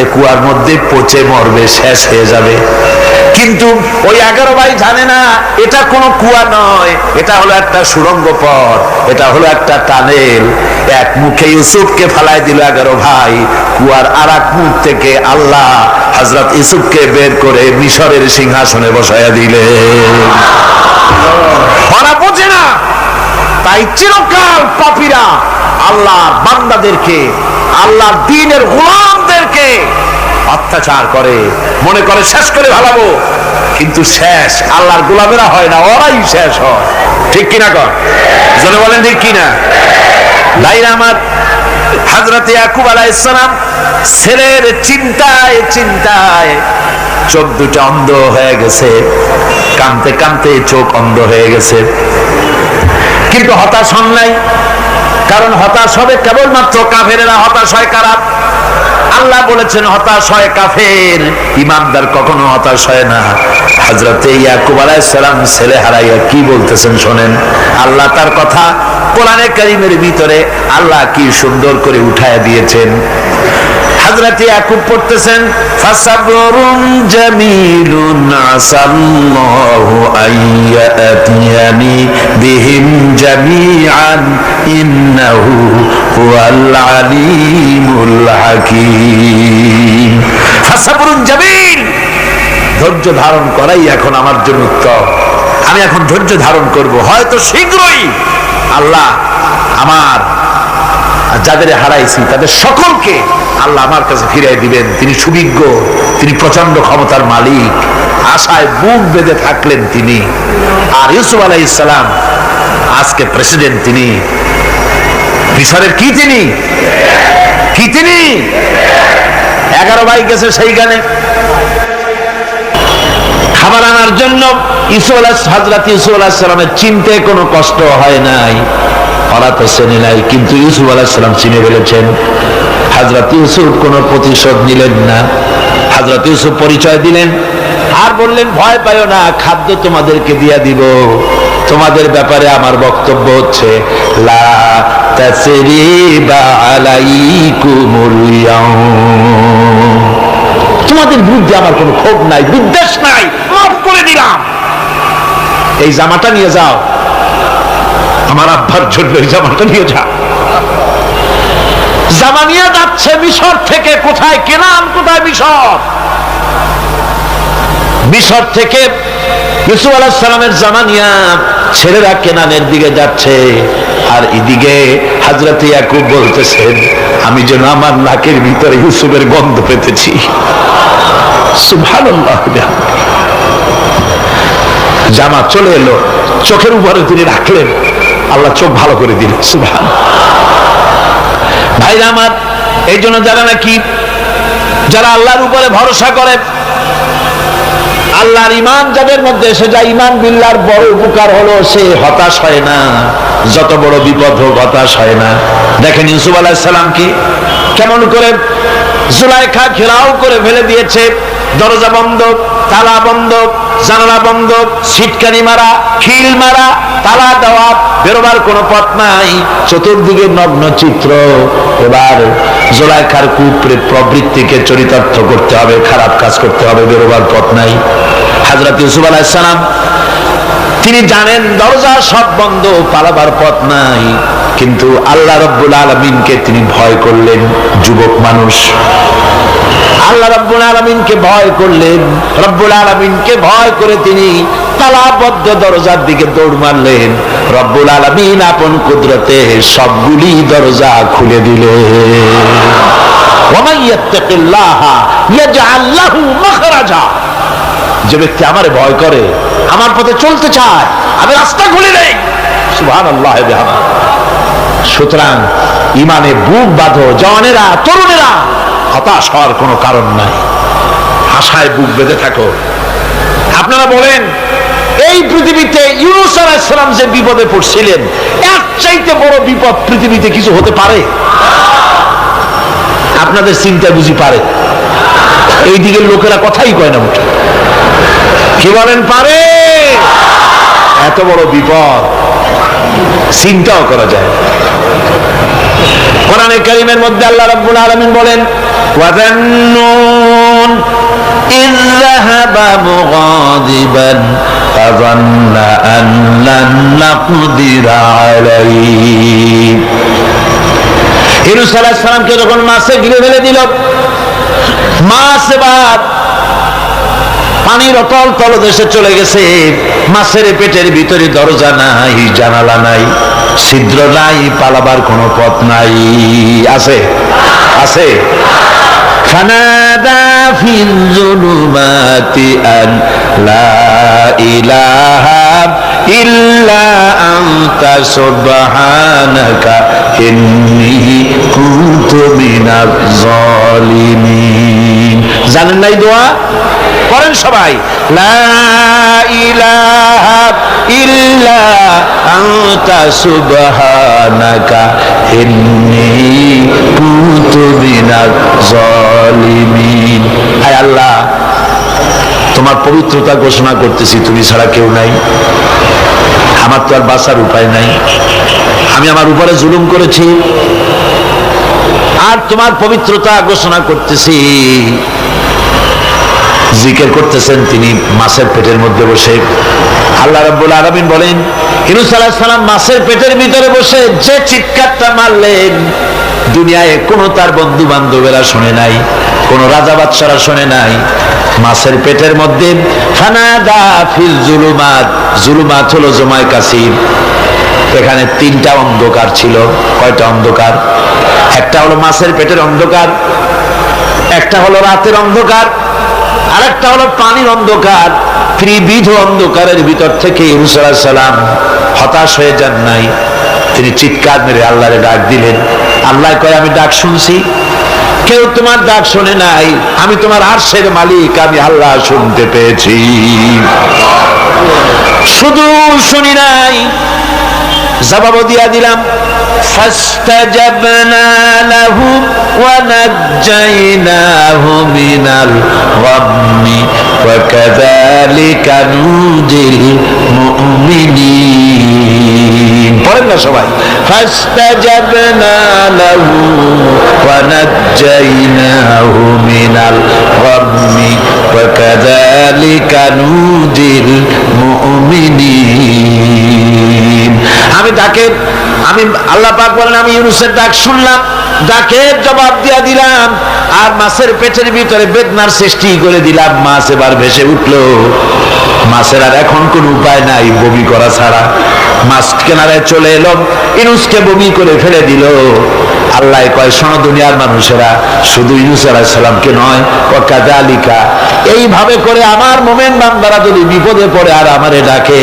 এ কুয়ার মধ্যে পচে মরবে, শেষ হয়ে যাবে। কিন্তু ওই 11 ভাই জানে না এটা কোনো কুয়া নয়, এটা হলো একটা সুড়ঙ্গ পথ, এটা হলো একটা টানেল। এক মুখে ইউসুফকে ফেলাই দিল 11 ভাই, কুয়ার আরেক মুখ থেকে আল্লাহ হযরত ইউসুফকে বের করে মিশরের সিংহাসনে বসায়া দিলেন। ওরা বোঝে না, তাই চিরকাল পাপীরা আল্লাহর বান্দাদেরকে, আল্লাহর দ্বীনের গোলামদেরকে অত্যাচার করে, মনে করে শেষ করে ভালাবো, কিন্তু শেষ আল্লাহর গোলামেরা হয় না, ওরাই শেষ হয়। ঠিক কিনা কর? জনে বলেন ঠিক কিনা? ভাইরা আমার, হযরত ইয়াকুব আলাইহিস সালাম ছেলের চিন্তায় চিন্তায় চোখ দুটো অন্ধ হয়ে গেছে, কাঁদতে কাঁদতে চোখ অন্ধ হয়ে গেছে। কিন্তু হতাশ হন নাই, কারণ হতাশ হবে কেবলমাত্র কাফেরেরা। হতাশ হয় কারা? আল্লাহ বলেছেন হতাশ হয় কাফের, ইমানদার কখনো হতাশ হয় না। হযরত ইয়াকুব আলাইহিস সালাম ছেলে হারাইয়া কি বলতেছেন শোনেন। আল্লাহ তার কথা কোরআনে কারীমের ভিতরে আল্লাহ কি সুন্দর করে উঠায়া দিয়েছেন। হযরত ইয়াকুব পড়তেছেন, ফাসাবরুন জামিলুন আসাল্লাহু আইয়াতিয়ানি বিহিম জামিআন ইন্নাহু হুয়াল আলিমুল হাকীম। ফাসাবরুন জামিল, ধৈর্য ধারণ করাই এখন আমার জন্য উত্তম। আমি এখন ধৈর্য ধারণ করব, হয়তো শীঘ্রই আল্লাহ আমার যাদের হারাইছি তাদের সকলকে আল্লাহ আমার কাছে ফিরিয়ে দিবেন। তিনি সুবিজ্ঞ, তিনি প্রচন্ড ক্ষমতার মালিক। আশায় বুক বেঁধে থাকলেন তিনি। আর ইউসুফ আলাইহিস সালাম আজকে প্রেসিডেন্ট, তিনি মিশরের কি তিনি 11 ভাই গেছে সেইখানে খাবার আনার জন্য। হযরত ইউসুফ আলাইহিস সালামের চিনতে কোনো কষ্ট হয় নাই, ওরা তো চেনে নাই, কিন্তু ইউসুফ আলাইহিস সালাম চিনে ফেলেছেন। হযরত ইউসুফ কোনো প্রতিশোধ নিলেন না। হযরত ইউসুফ পরিচয় দিলেন আর বললেন, ভয় পাইও না, খাদ্য তোমাদেরকে দিয়া দিব। তোমাদের ব্যাপারে আমার বক্তব্য হচ্ছে, লা তাসরিবা আলাইকুমুল ইয়াউম, তোমাদের বিরুদ্ধে আমার কোনো ক্ষোভ নাই, বিদ্বেষ নাই, মাফ করে দিলাম। এই জামাটা নিয়ে যাও, আমার আব্বার জন্য এই জামাটা নিয়ে যাও। জামা নিয়ে যাচ্ছে মিশর থেকে। কোথায়? কেনান। কোথায়? মিশর। মিশর থেকে ইউসুফ আলাইহিস সালামের জামা নিয়ে ছেলেরা কেনানের দিকে যাচ্ছে, আর এদিকে হযরত ইয়াকুব বলতেছেন, আমি যেন আমার নাকের ভিতরে ইউসুফের গন্ধ পেতেছি। সুবহানাল্লাহ। জামা চলে এলো, চোখের উপরে তিনি রাখলেন, আল্লাহ চোখ ভালো করে দিলেন। সুবহানাল্লাহ। ভাইরা আমার, এই জন্য যারা আল্লাহর উপরে ভরসা করে, আল্লাহর ঈমান যাদের মধ্যে এসে যায়, ঈমান বিল্লাহর বড় উপকার হলো সে হতাশ হয় না। যত বড় বিপদ হোক হতাশ হয় না। দেখেন ইউসুফ আলাইহিস সালাম কি কেমন করে জুলাইখা ঘেরাও করে ফেলে দিয়েছে, দরজা বন্ধ, তালা বন্ধ, জানালা বন্ধ, সিটকানি মারা, খিল মারা, তালা দেওয়া, বেরোবার কোনো পথ নাই, চতুর্দিকে নগ্ন চিত্র। এবার জুলাইখার প্রবৃত্তিকে চরিতার্থ করতে হবে, খারাপ কাজ করতে হবে, বেরোবার পথ নাই। হযরত ইউসুফ আলাইহিস সালাম তিনি জানেন দরজা সব বন্ধ, পালাবার পথ নাই, কিন্তু আল্লাহ রাব্বুল আলামিনকে তিনি ভয় করলেন। যুবক মানুষ, আল্লাহ রাব্বুল আলামিনকে ভয় করলেন। রব্বুল আলামিনকে ভয় করে তিনি তালাবদ্ধ দরজার দিকে দৌড় মারলেন। রব্বুল আলামিন আপন কুদরতে সবগুলি দরজা খুলে দিলেন। ওয়া মান ইয়াত্তাকিল্লাহা ইয়াজআল লাহু মাখরাজা, যে ব্যক্তি আমারে ভয় করে, আমার পথে চলতে চায়, আমি রাস্তা খুলে দেই। সুবহানাল্লাহ। সুতরাং ঈমানে বুক বাঁধো, জওয়ানেরা, তরুণেরা, হতাশ হওয়ার কোনো কারণ নাই, আশায় বুক বেঁধে থাকো। আপনারা বলেন, এই পৃথিবীতে ইউনূস আলাইহিস সালাম যে বিপদে পড়ছিলেন, এর চাইতে বড় বিপদ পৃথিবীতে কিছু হতে পারে? আপনাদের চিন্তা বুঝি পারে? এই দিকের লোকেরা কথাই কয় না উঠে। কি বলেন পারে? এত বড় বিপদ চিন্তাও করা যায়। কোরআনে কারীমের মধ্যে আল্লাহ রাব্বুল আলামিন বলেন, ওয়াযান্নুন ইয যাহাবা মুগাদিবান ফাযান্না আন লান নাকদিরা আলাইহি। ইউনূস আলাইহিস সালামকে যখন মাছে গিলে ফেলে দিল, মাছ এবার পানির অতল তলদেশে চলে গেছে। মাছের পেটের ভিতরে দরজা নাই, জানালা নাই, ছিদ্র নাই, পালাবার কোনো পথ নাই। আছে আছে। ফানাদা ফিল যুলুমাতি আন লা ইলাহা ইল্লা আনতা সুবহানাকা ইন্নী কুনতু মিনাজ জালিমিন। জানেন নাই দোয়া? করেন সবাই। লা ইলাহা ইল্লা আনতা সুবহানাকা ইন্নী কুনতু মিনাজ জালিমিন। আয় আল্লাহ, তোমার পবিত্রতা ঘোষণা করতেছি, তুমি ছাড়া কেউ নাই, আমার তো আর বাঁচার উপায় নাই। আমি আমার উপরে জুলুম করেছি, আর তোমার পবিত্রতা ঘোষণা করতেছি। জিকির করতেছেন তিনি মাছের পেটের মধ্যে বসে। আল্লাহ রাব্বুল আলামিন বলেন, ইউনূস আলাইহিস সালাম মাছের পেটের ভিতরে বসে যে চিৎকারটা মারলেন, দুনিয়ায় কোনো তার বন্ধু বান্ধবেরা শুনে নাই, কোনো রাজা বাদশারা শুনে নাই। মাছের পেটের মধ্যে ফানাদা ফিল যুলুমাত, যুলুমাত হলো জমায় কাসির। এখানে তিনটা অন্ধকার ছিল। কয়টা অন্ধকার? একটা হলো মাছের পেটের অন্ধকার, একটা হলো রাতের অন্ধকার, আরেকটা হলো পানির অন্ধকার। ত্রিবিধ অন্ধকারের ভিতর থেকে ইউনূস আলাইহিস সালাম হতাশ হয়ে যান নাই, তিনি চিৎকার মেরে আল্লাহরে ডাক দিলেন। আল্লাহ কয়, আমি ডাক শুনছি, কেউ তোমার ডাক শোনে নাই, আমি তোমার আরশের মালিক, আমি আল্লাহ শুনতে পেয়েছি। শুধু শুনি নাই, জবাবও দিয়া দিলাম। ফাস্তাজাবনা লাহু ওয়া নাজ্জাইনাহু মিনাল গাম্মি ওয়া কাযালিকা নুজিল মুমিনিন। পড়েন না সবাই। ফাস্তাজাবনা লাহু ওয়া নাজ্জাইনাহু মিনাল গাম্মি ওয়া কাযালিকা নুজিল মুমিনিন। আমি আল্লাহ পাক বলেন, আমি ইউনূসের ডাক শুনলাম, ডাকের জবাব দিয়া দিলাম, আর মাছের পেটের ভিতরে বেদনার সৃষ্টি করে দিলাম। মাছ এবার ভেসে উঠলো। মাছের আর এখন কোন উপায় নাই বমি করা ছাড়া। মাছ কিনারায় চলে এলো, ইউনূসকে বমি করে ফেলে দিল। আল্লাহ কয়, শোনো দুনিয়ার মানুষেরা, শুধু ইউনূস আলাইহিস সালামকে নয়, ওয়া কাযালিকা, এইভাবে করে আমার মুমিন বান্দারা যদি বিপদে পড়ে আর আমারে ডাকে,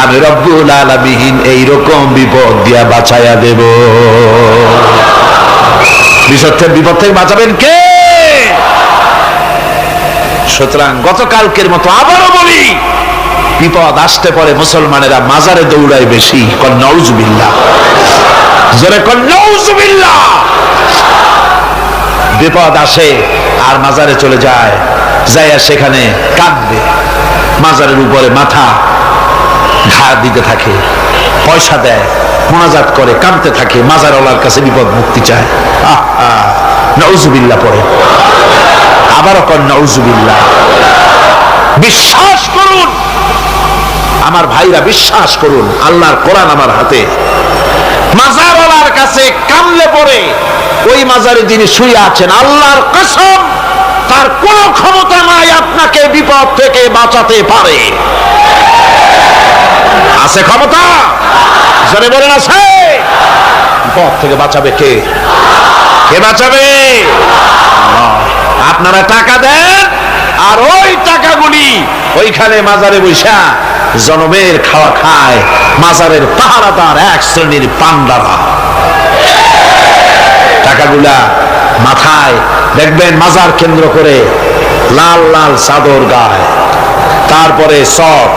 আমি রব্বুল আলামিন এইরকম বিপদ দিয়া বাঁচাইয়া দেব। বিপদ থেকে বাঁচাবেন কে? সুতরাং গতকালকের মতো আবারও বলি, বিপদ আসতে পরে মুসলমানেরা মাজারে দৌড়ায় বেশি। কন নাউজুবিল্লাহ, জোরে কন নাউজুবিল্লাহ। বিপদ আসে আর মাজারে চলে যায়, যাইয়া সেখানে কাঁদবে, মাজারের উপরে মাথা ঘা দিতে থাকে, পয়সা দেয়, মুনাজাত করে, কাঁদতে থাকে, মাজারওয়ালার কাছে বিপদ মুক্তি চায়। নাউজুবিল্লাহ পড়ে, আবারও কন নাউজুবিল্লাহ। বিশ্বাস করুন আমার ভাইরা, বিশ্বাস করুন, আল্লাহর কোরআন আমার হাতে। মাজারওয়ালার কাছে কামলে পড়ে ওই মাজারে যিনি শুয়ে আছেন, আল্লাহর কসম, তার কোন ক্ষমতা নাই আপনাকে বিপদ থেকে বাঁচাতে পারে। আছে ক্ষমতা? জোরে বলেন আছে। বিপদ থেকে বাঁচাবে কে? কে বাঁচাবে? আপনারা টাকা দেন, আর ওই টাকাগুলি ওইখানে মাজারে বৈশা জনমের খাওয়া খায় মাজারের পাহারাদার এক শ্রেণীর পান্ডারা। টাকাগুলা মাথায় দেখবেন মাজার কেন্দ্র করে লাল লাল চাদর গায়, তারপরে চট,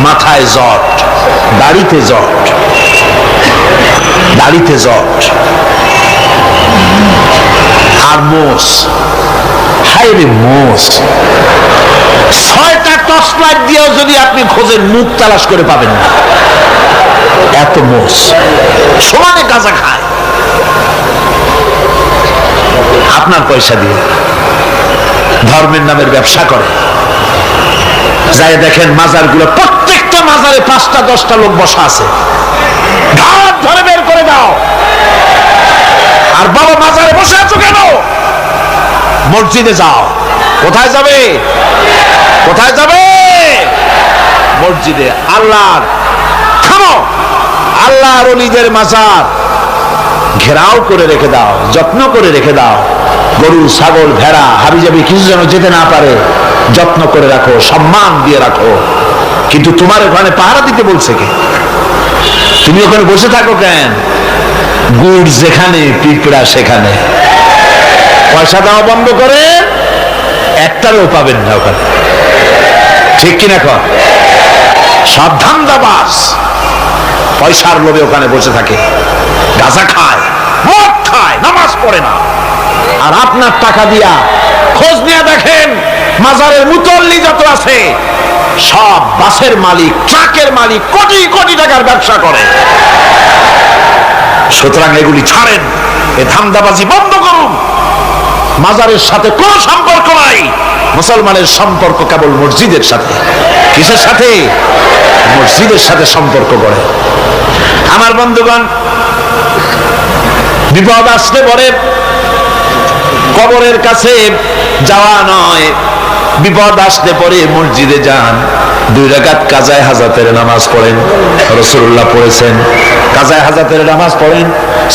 মাথায় জট, দাড়িতে জট, দাড়িতে জট, আর মোষ, হায় রে মোষ, 6টা টর্চ লাইট দিয়েও যদি আপনি খোঁজেন মুখ তালাশ করে পাবেন না, এত মোষ সমানে গাঁজা খায় আপনার পয়সা দিয়ে, ধর্মের নামের ব্যবসা করে। যাই দেখেন মাজারগুলো, প্রত্যেকটা মাজারে 5টা 10টা লোক বসা আছে, ঘাট ধরে বের করে দাও। আর বাবা মাজারে বসে আছো কেন? মসজিদে যাও। কোথায় যাবে? কোথায় যাবে? মসজিদে। আল্লাহর থামো, আল্লাহর ওলিদের মাজার ঘেরাও করে রেখে দাও, যত্ন করে রেখে দাও। গরু ছাগল ভেড়া হাবিজাবি কিছু যেন যেতে না পারে, যত্ন করে রাখো, সম্মান দিয়ে রাখো। কিন্তু তোমার ওখানে পাহারা দিতে বলছে কে? তুমি ওখানে বসে থাকো কেন? গুড় যেখানে পিঁপড়া সেখানে। পয়সা দেওয়া বন্ধ করে একটারও পাবেন না ওখানে, ঠিক কিনা কর? সব ধান্দাবাজ পয়সার লোভে ওখানে বসে থাকে, গাঁজা খায়, মদ খায়, নামাজ পড়ে না। আর আপনার টাকা দিয়া খোঁজ নিয়ে দেখেন মাজারের মুতল্লি যত আছে সব বাসের মালিক, ট্রাকের মালিক, কোটি কোটি টাকার ব্যবসা করে। সুতরাং এগুলি ছাড়েন, এ ধান্দাবাজি বন্ধ করুন। মাজারের সাথে কোনো সম্পর্ক নাই, মুসলমানের সম্পর্ক কেবল মসজিদের সাথে। কিসের সাথে? মসজিদের সাথে সম্পর্ক করে। আমার বন্ধুগণ, বিপদ আসতে পরে কবরের কাছে যাওয়া নয়, বিপদ আসতে পরে মসজিদে যান, 2 রাকাত কাজায়ে হাজাতের নামাজ পড়েন। রাসূলুল্লাহ পড়েছেন, কাজায়ে হাজাতের নামাজ পড়েন,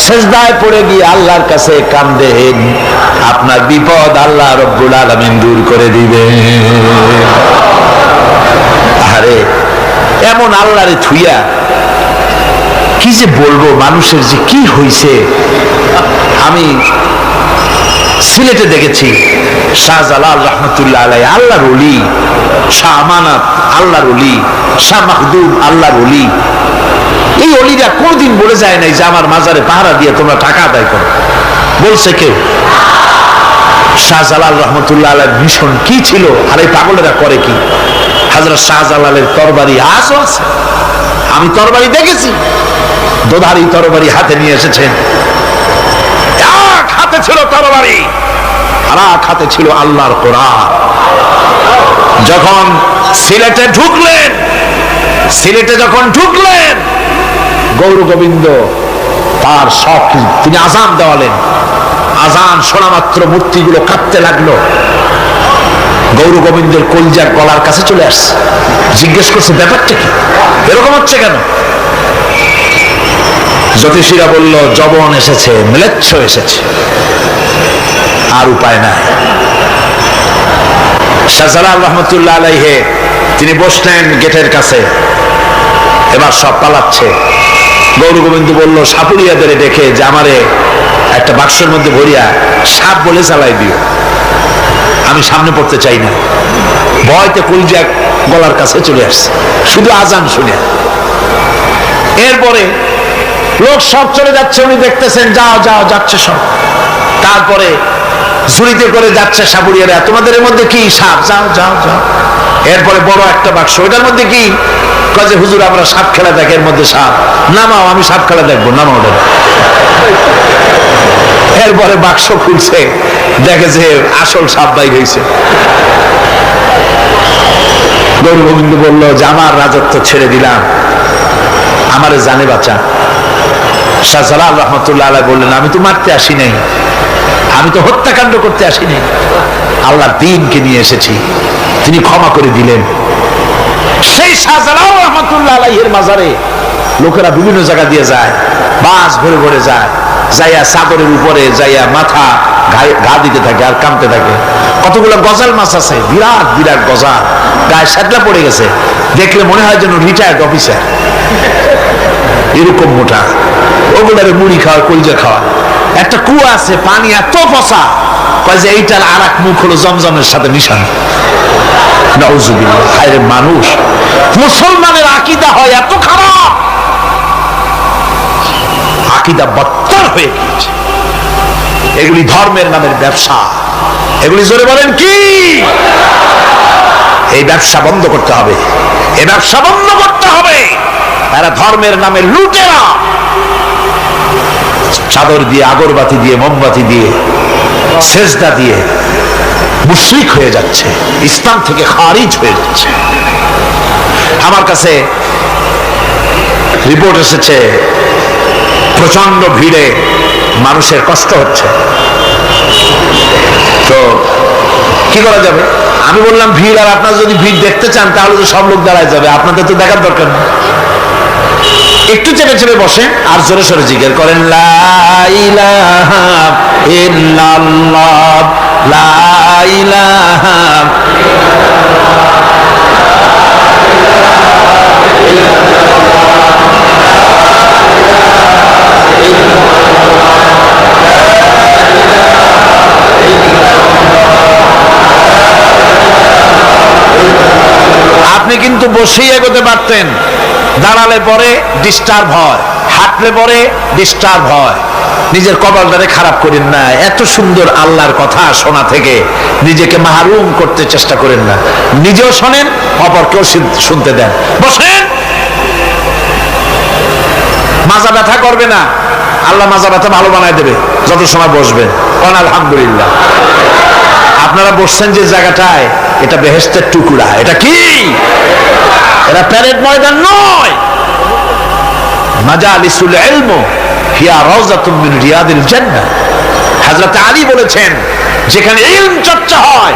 সিজদায় পড়ে গিয়ে আল্লাহর কাছে কাঁদেন, আপনার বিপদ আল্লাহ রাব্বুল আলামিন দূর করে দিবেন। আরে এমন আল্লাহরে থুইয়া কি যে বলবো, মানুষের যে কি হইছে। আমি সিলেটে দেখেছি শাহজালাল রহমতুল্লাহ আলাইহি, আল্লাহর ওলি, শাহ আমানত আল্লাহর ওলি, শাহ মাহদুম আল্লাহর ওলি। এই ওলিরা কোনদিন বলে যায় নাই যে আমার মাজারে পাহারা দিয়ে তোমরা টাকা আদায় করো, বলছে কেউ? শাহজালাল রহমতুল্লাহ আলাইহির মিশন কি ছিল আর এই পাগলেরা করে কি? হযরত শাহজালালের তরবারি আজও আছে, আমি তরবারি দেখেছি, দোধারি তরবারি হাতে নিয়ে এসেছেন। এক হাতে ছিল তরবারি আর এক হাতে ছিল আল্লাহর কোরআন। যখন সিলেটে ঢুকলেন, গৌর গোবিন্দ তার সব তিনি আজান দেওয়ালেন। আজান শোনা মাত্র মূর্তিগুলো কাঁপতে লাগলো। গৌর গোবিন্দের কলজার গলার কাছে চলে আসছে, জিজ্ঞেস করছে ব্যাপারটা কি, এরকম হচ্ছে কেন? জ্যোতিষীরা বলল যবন এসেছে, ম্লেচ্ছ এসেছে, আর উপায় নাই। শাহজালাল রহমতুল্লাহ আলাইহি তিনি বসলেন গেটের কাছে, এবার সব পালাচ্ছে। গৌর গোবিন্দ বলল সাপুরিয়াদের ডেকে যে আমারে একটা বাক্সের মধ্যে ভরিয়া সাপ বলে চালাই দিও, আমি সামনে পড়তে চাই না। ভয়তে কলজা গলার কাছে চলে আসছে শুধু আজান শুনে। এরপরে লোক সব চলে যাচ্ছে, উনি দেখতেছেন যাও যাও যাচ্ছে সব। তারপরে ঝুড়িতে করে যাচ্ছে সাপুরিয়ারা, তোমাদের এর মধ্যে কি সাপ? যাও যাও যাও। এরপরে বড় একটা বাক্স, ওইটার মধ্যে কি? কাজে হুজুর আমরা সাপ খেলা দেখি, এর মধ্যে সাপ। নামাও, আমি সাপ খেলা দেখবো, নামাও ওটা। এরপরে বাক্স খুলছে, দেখে যে আসল সাপ বাইর হয়েছে। গৌর গোবিন্দ বলল যে আমার রাজত্ব ছেড়ে দিলাম, আমারে জানে বাঁচা। শাহজালাল রহমতুল্লাহ আলাইহি বললেন আমি তো মারতে আসি নাই, আমি তো হত্যাকাণ্ড করতে আসি নাই, আল্লাহর দ্বীনকে নিয়ে এসেছি। তিনি ক্ষমা করে দিলেন। সেই শাহজালাল রহমতুল্লাহ আলাইহির মাজারে লোকেরা বিভিন্ন জায়গা দিয়ে যায়, বাস ভরে ভরে যায়, যাইয়া চাদরের উপরে যাইয়া মাথা ঘা দিতে থাকে আর কামতে থাকে। কতগুলো গজাল মাছ আছে, বিরাট বিরাট গজাল, গায়ে শ্যাতলা পড়ে গেছে, দেখলে মনে হয় যেন রিটায়ার্ড অফিসার, এরকম মোটা। ওগুলারে মুড়ি খাওয়া, কলজা খাওয়া। একটা কুয়া আছে, পানি এত পচা, কয় যে এইটার আর এক মুখ হলো জমজমের সাথে মিশানো। নাউজুবিল্লাহ। হায়রে মানুষ, মুসলমানের আকীদা হয় এত খারাপ, আকীদা বদতর হয়ে গিয়েছে। এগুলি ধর্মের নামের ব্যবসা, এগুলি জোরে বলেন কি? এই ব্যবসা বন্ধ করতে হবে, এই ব্যবসা বন্ধ করতে হবে। তারা ধর্মের নামে লুটেরা, চাদর দিয়ে, আগরবাতি দিয়ে, মোমবাতি দিয়ে, সেজদা দিয়ে মুশরিক হয়ে যাচ্ছে, ইসলাম থেকে খারিজ হয়ে যাচ্ছে। আমার কাছে রিপোর্ট এসেছে প্রচন্ড ভিড়ে মানুষের কষ্ট হচ্ছে, তো কি করা যাবে? আমি বললাম ভিড়, আর আপনারা যদি ভিড় দেখতে চান তাহলে তো সব লোক দাঁড়ায় যাবে, আপনাদের তো দেখার দরকার নেই। একটু চেপে চেপে বসেন আর জোরে সোরে জিকির করেন, লা ইলাহা ইল্লাল্লাহ, লা ইলাহা। আপনি কিন্তু বসেই এগোতে পারতেন, দাঁড়ালে পরে ডিস্টার্ব হয়, হাঁটলে পরে ডিস্টার্ব হয়। নিজের কপালটারে খারাপ করেন না, এত সুন্দর আল্লাহর কথা শোনা থেকে নিজেকে মাহরুম করতে চেষ্টা করেন না। নিজেও শোনেন, অপরকেও শুনতে দেন। বসেন, মাজা ব্যথা করবে না, আল্লাহ মাজা ব্যথা ভালো বানায় দেবে যত সময় বসবেন। আলহামদুলিল্লাহ। আপনারা বসছেন যে জায়গাটায়, এটা বেহেশতের টুকরা। এটা কি? এটা প্যারেড ময়দান নয়। মাজালিসুল ইলম হিয়া রাওযাতুম মিন রিয়াদিল জান্নাহ। হযরত আলী বলেছেন, যেখানে ইলম চর্চা হয়,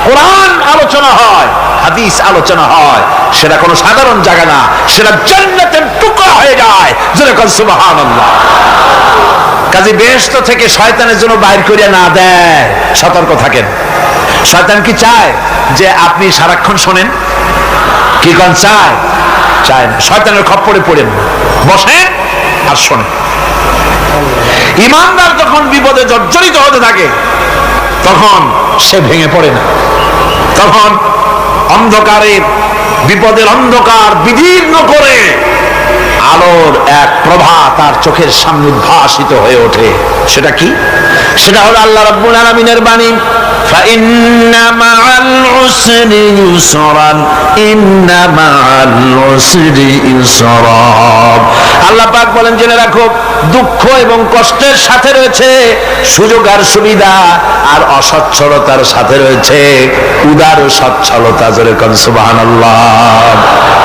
কোরআন আলোচনা হয়, হাদিস আলোচনা হয়, সেটা কোনো সাধারণ জায়গা না, সেটা জান্নাতের টুকরা হয়ে যায়। জোরে বলেন সুবহানাল্লাহ। কাজী বেহেশত থেকে শয়তানের জন্য বাইর করিয়া না দেয়, সতর্ক থাকেন। শয়তান কি চায় যে আপনি সারাক্ষণ শোনেন? কি কোন চায়? চায় না। শয়তানের খপ্পরে পড়েন, বসেন আর শোনেন। ঈমানদার যখন বিপদে জর্জরিত হতে থাকে তখন সে ভেঙে পড়ে না, তখন অন্ধকারের, বিপদের অন্ধকার বিদীর্ণ করে আলোর এক প্রভা তার চোখের সামনে উদ্ভাসিত হয়ে ওঠে। সেটা কি? সেটা হলো আল্লাহ রাব্বুল আলামিনের বাণী, ফাইন্না মাআল উসরি ইউসরান, ইন্না মাআল উসরি ইউসরা। আল্লাহ পাক বলেন, জেনে রাখো, দুঃখ এবং কষ্টের সাথে রয়েছে সুযোগ আর সুবিধা, আর অসচ্ছলতার সাথে রয়েছে উদার সচ্ছলতা। জোরে কোন সুবহানাল্লাহ।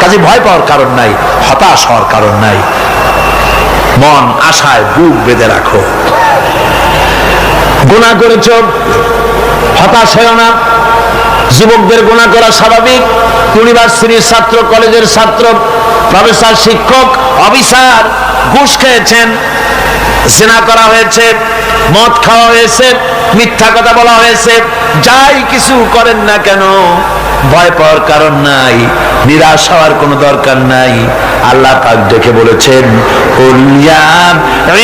কাজে ভয় পাওয়ার কারণ নাই, হতাশ হওয়ার কারণ নাই। মন আশায় বুক বেঁধে রাখো। গুনাহ করেছ, হতাশ হও না। যুবকদের গুনাহ করা স্বাভাবিক। ইউনিভার্সিটির ছাত্র, কলেজের ছাত্র, প্রফেসর, শিক্ষক, অফিসার ঘুষ খেয়েছেন, জিনা করা হয়েছে, মদ খাওয়া হয়েছে, মিথ্যা কথা বলা হয়েছে, যাই কিছু করেন না কেন ভয় পাওয়ার কারণ নাই, নিরাশ হওয়ার কোনো দরকার নাই। আল্লাহ পাক ডেকে বলেছেন, কুল ইয়া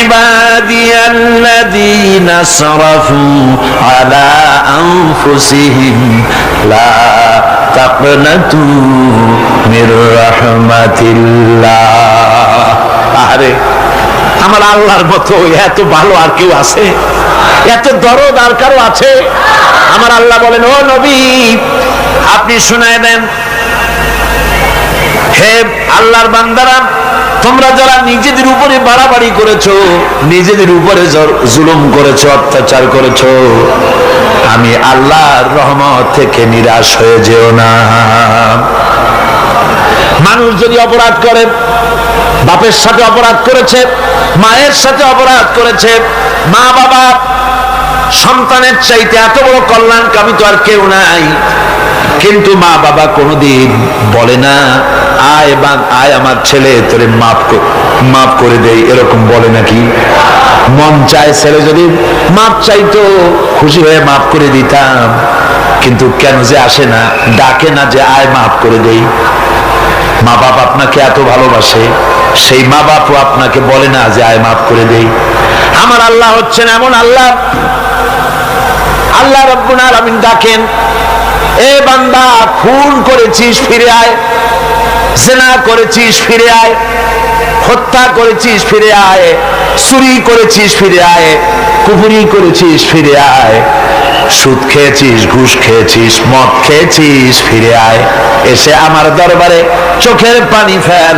ইবাদিয়াল্লাযীনা আসরাফু আলা আনফুসিহিম লা তাকনাতু মির রাহমাতিল্লাহ। আরে আমার আল্লাহর মতো এত ভালো আর কেউ আছে? এত দরদ আর কারো আছে? আমার আল্লাহ বলেন, ও নবী, আপনি শুনায় দেন, হে আল্লাহর বান্দারা, তোমরা যারা নিজেদের উপরে বাড়াবাড়ি করেছো, নিজেদের উপরে জুলুম করেছো, অত্যাচার করেছো, আমি আল্লাহর রহমত থেকে নিরাশ হয়ে যেও না। মানুষ যদি অপরাধ করে, বাপের সাথে অপরাধ করেছে, মায়ের সাথে অপরাধ করেছে, মা বাবা সন্তানের চাইতে এত বড় কল্যাণকামী তো আর কেউ নাই, কিন্তু মা বাবা কোনোদিন বলে না, আয় আমার ছেলে তোরে মাফ করে দেই, এরকম বলে নাকি? মন চায় ছেলে যদি মাফ চাইতো, খুশি হয়ে মাফ করে দিতাম, কিন্তু কেন যে আসে না, ডাকে না যে আয় মাফ করে দেই। মা বাপ আপনাকে এত ভালোবাসে, সেই মা বাপও আপনাকে বলে না যে আয় মাফ করে দেই। আমার আল্লাহ হচ্ছেন এমন আল্লাহ, আল্লাহ রাব্বুল আলামিন ডাকেন, এ বান্দা, খুন করেছিস ফিরে আয়, জিনা করেছিস ফিরে আয়, হত্যা করেছিস ফিরে আয়, চুরি করেছিস ফিরে আয়, কুফরি করেছিস ফিরে আয়, সুদ খেয়েছিস, ঘুষ খেয়েছিস, মদ খেয়েছিস, ফিরে আয়, এসে আমার দরবারে চোখের পানি ফেল,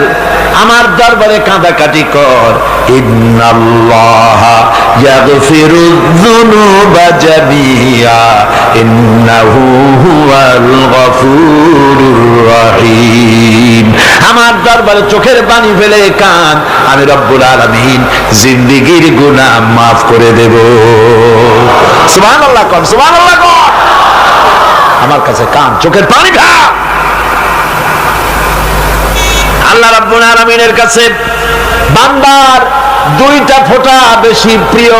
আমার দরবারে কাঁদাকাটি কর। ইন্নাল্লাহা ইয়াগফিরুয যুনুবা জামিআ ইন্নাহু হুয়াল গফুরুর রহিম। আমার দরবারে চোখের পানি ফেলে কাঁদ, আমি রব্বুল আলামিন জিন্দেগীর গুনাহ মাফ করে দেব। সুবহানাল্লাহ কোন, সুবহানাল্লাহ কোন। আমার কাছে কাঁদ, চোখের পানি ফেল। আল্লাহ রাব্বুল আলামিনের কাছে বান্দার দুইটা ফোঁটা বেশি প্রিয়।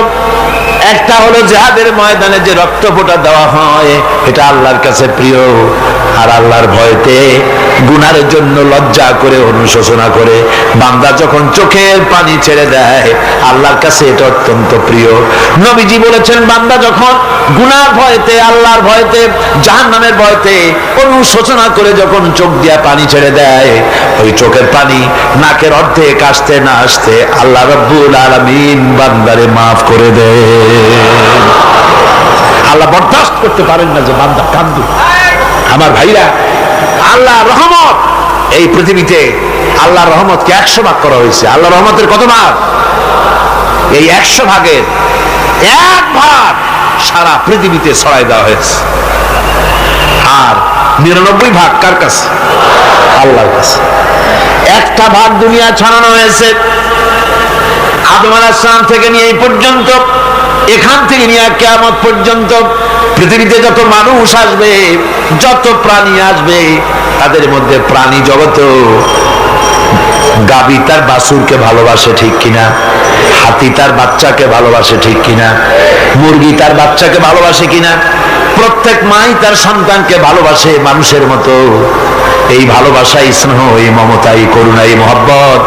একটা হলো জিহাদের ময়দানে যে রক্ত ফোঁটা দেওয়া হয়, এটা আল্লাহর কাছে প্রিয়। আর আল্লাহর ভয়তে গুনার জন্য লজ্জা করে অনুশোচনা করে বান্দা যখন চোখের পানি ছেড়ে দেয়, আল্লাহর কাছে এটা অত্যন্ত প্রিয়। নবীজি বলেছেন, বান্দা যখন গুনার ভয়তে, আল্লাহর ভয়তে, জাহান্নামের ভয়তে অনুশোচনা করে যখন চোখ দিয়া পানি ছেড়ে দেয়, ওই চোখের পানি নাকের অর্ধেক আসতে না আসতে আল্লাহ রাব্বুল আলামিন বান্দারে মাফ করে দেয়। আল্লাহ বরদাস্ত করতে পারেন না যে বান্দা কান্দু। আমার ভাইরা, আল্লাহর রহমত এই পৃথিবীতে, আল্লাহর রহমতকে 100 ভাগ করা হয়েছে। আল্লাহর রহমতের কত ভাগ? এই 100 ভাগের 1 ভাগ সারা পৃথিবীতে ছড়াই দেওয়া হয়েছে। আর 99 ভাগ কার কাছে? আল্লাহর কাছে। একটা ভাগ দুনিয়া ছড়ানো হয়েছে আদম আলাইহিস সালাম থেকে নিয়ে এই পর্যন্ত, এখান থেকে নিয়ে কিয়ামত পর্যন্ত পৃথিবীতে যত মানুষ আসবে, যত প্রাণী আসবে, তাদের মধ্যে প্রাণী জগত গাবি তার বাছুরকে ভালোবাসে ঠিক কিনা, হাতি তার বাচ্চাকে ভালোবাসে ঠিক কিনা, মুরগি তার বাচ্চাকে ভালোবাসে কিনা, প্রত্যেক মাই তার সন্তানকে ভালোবাসে মানুষের মতো। এই ভালোবাসা, এই স্নেহ, এই মমতা, এই করুণা, এই মহব্বত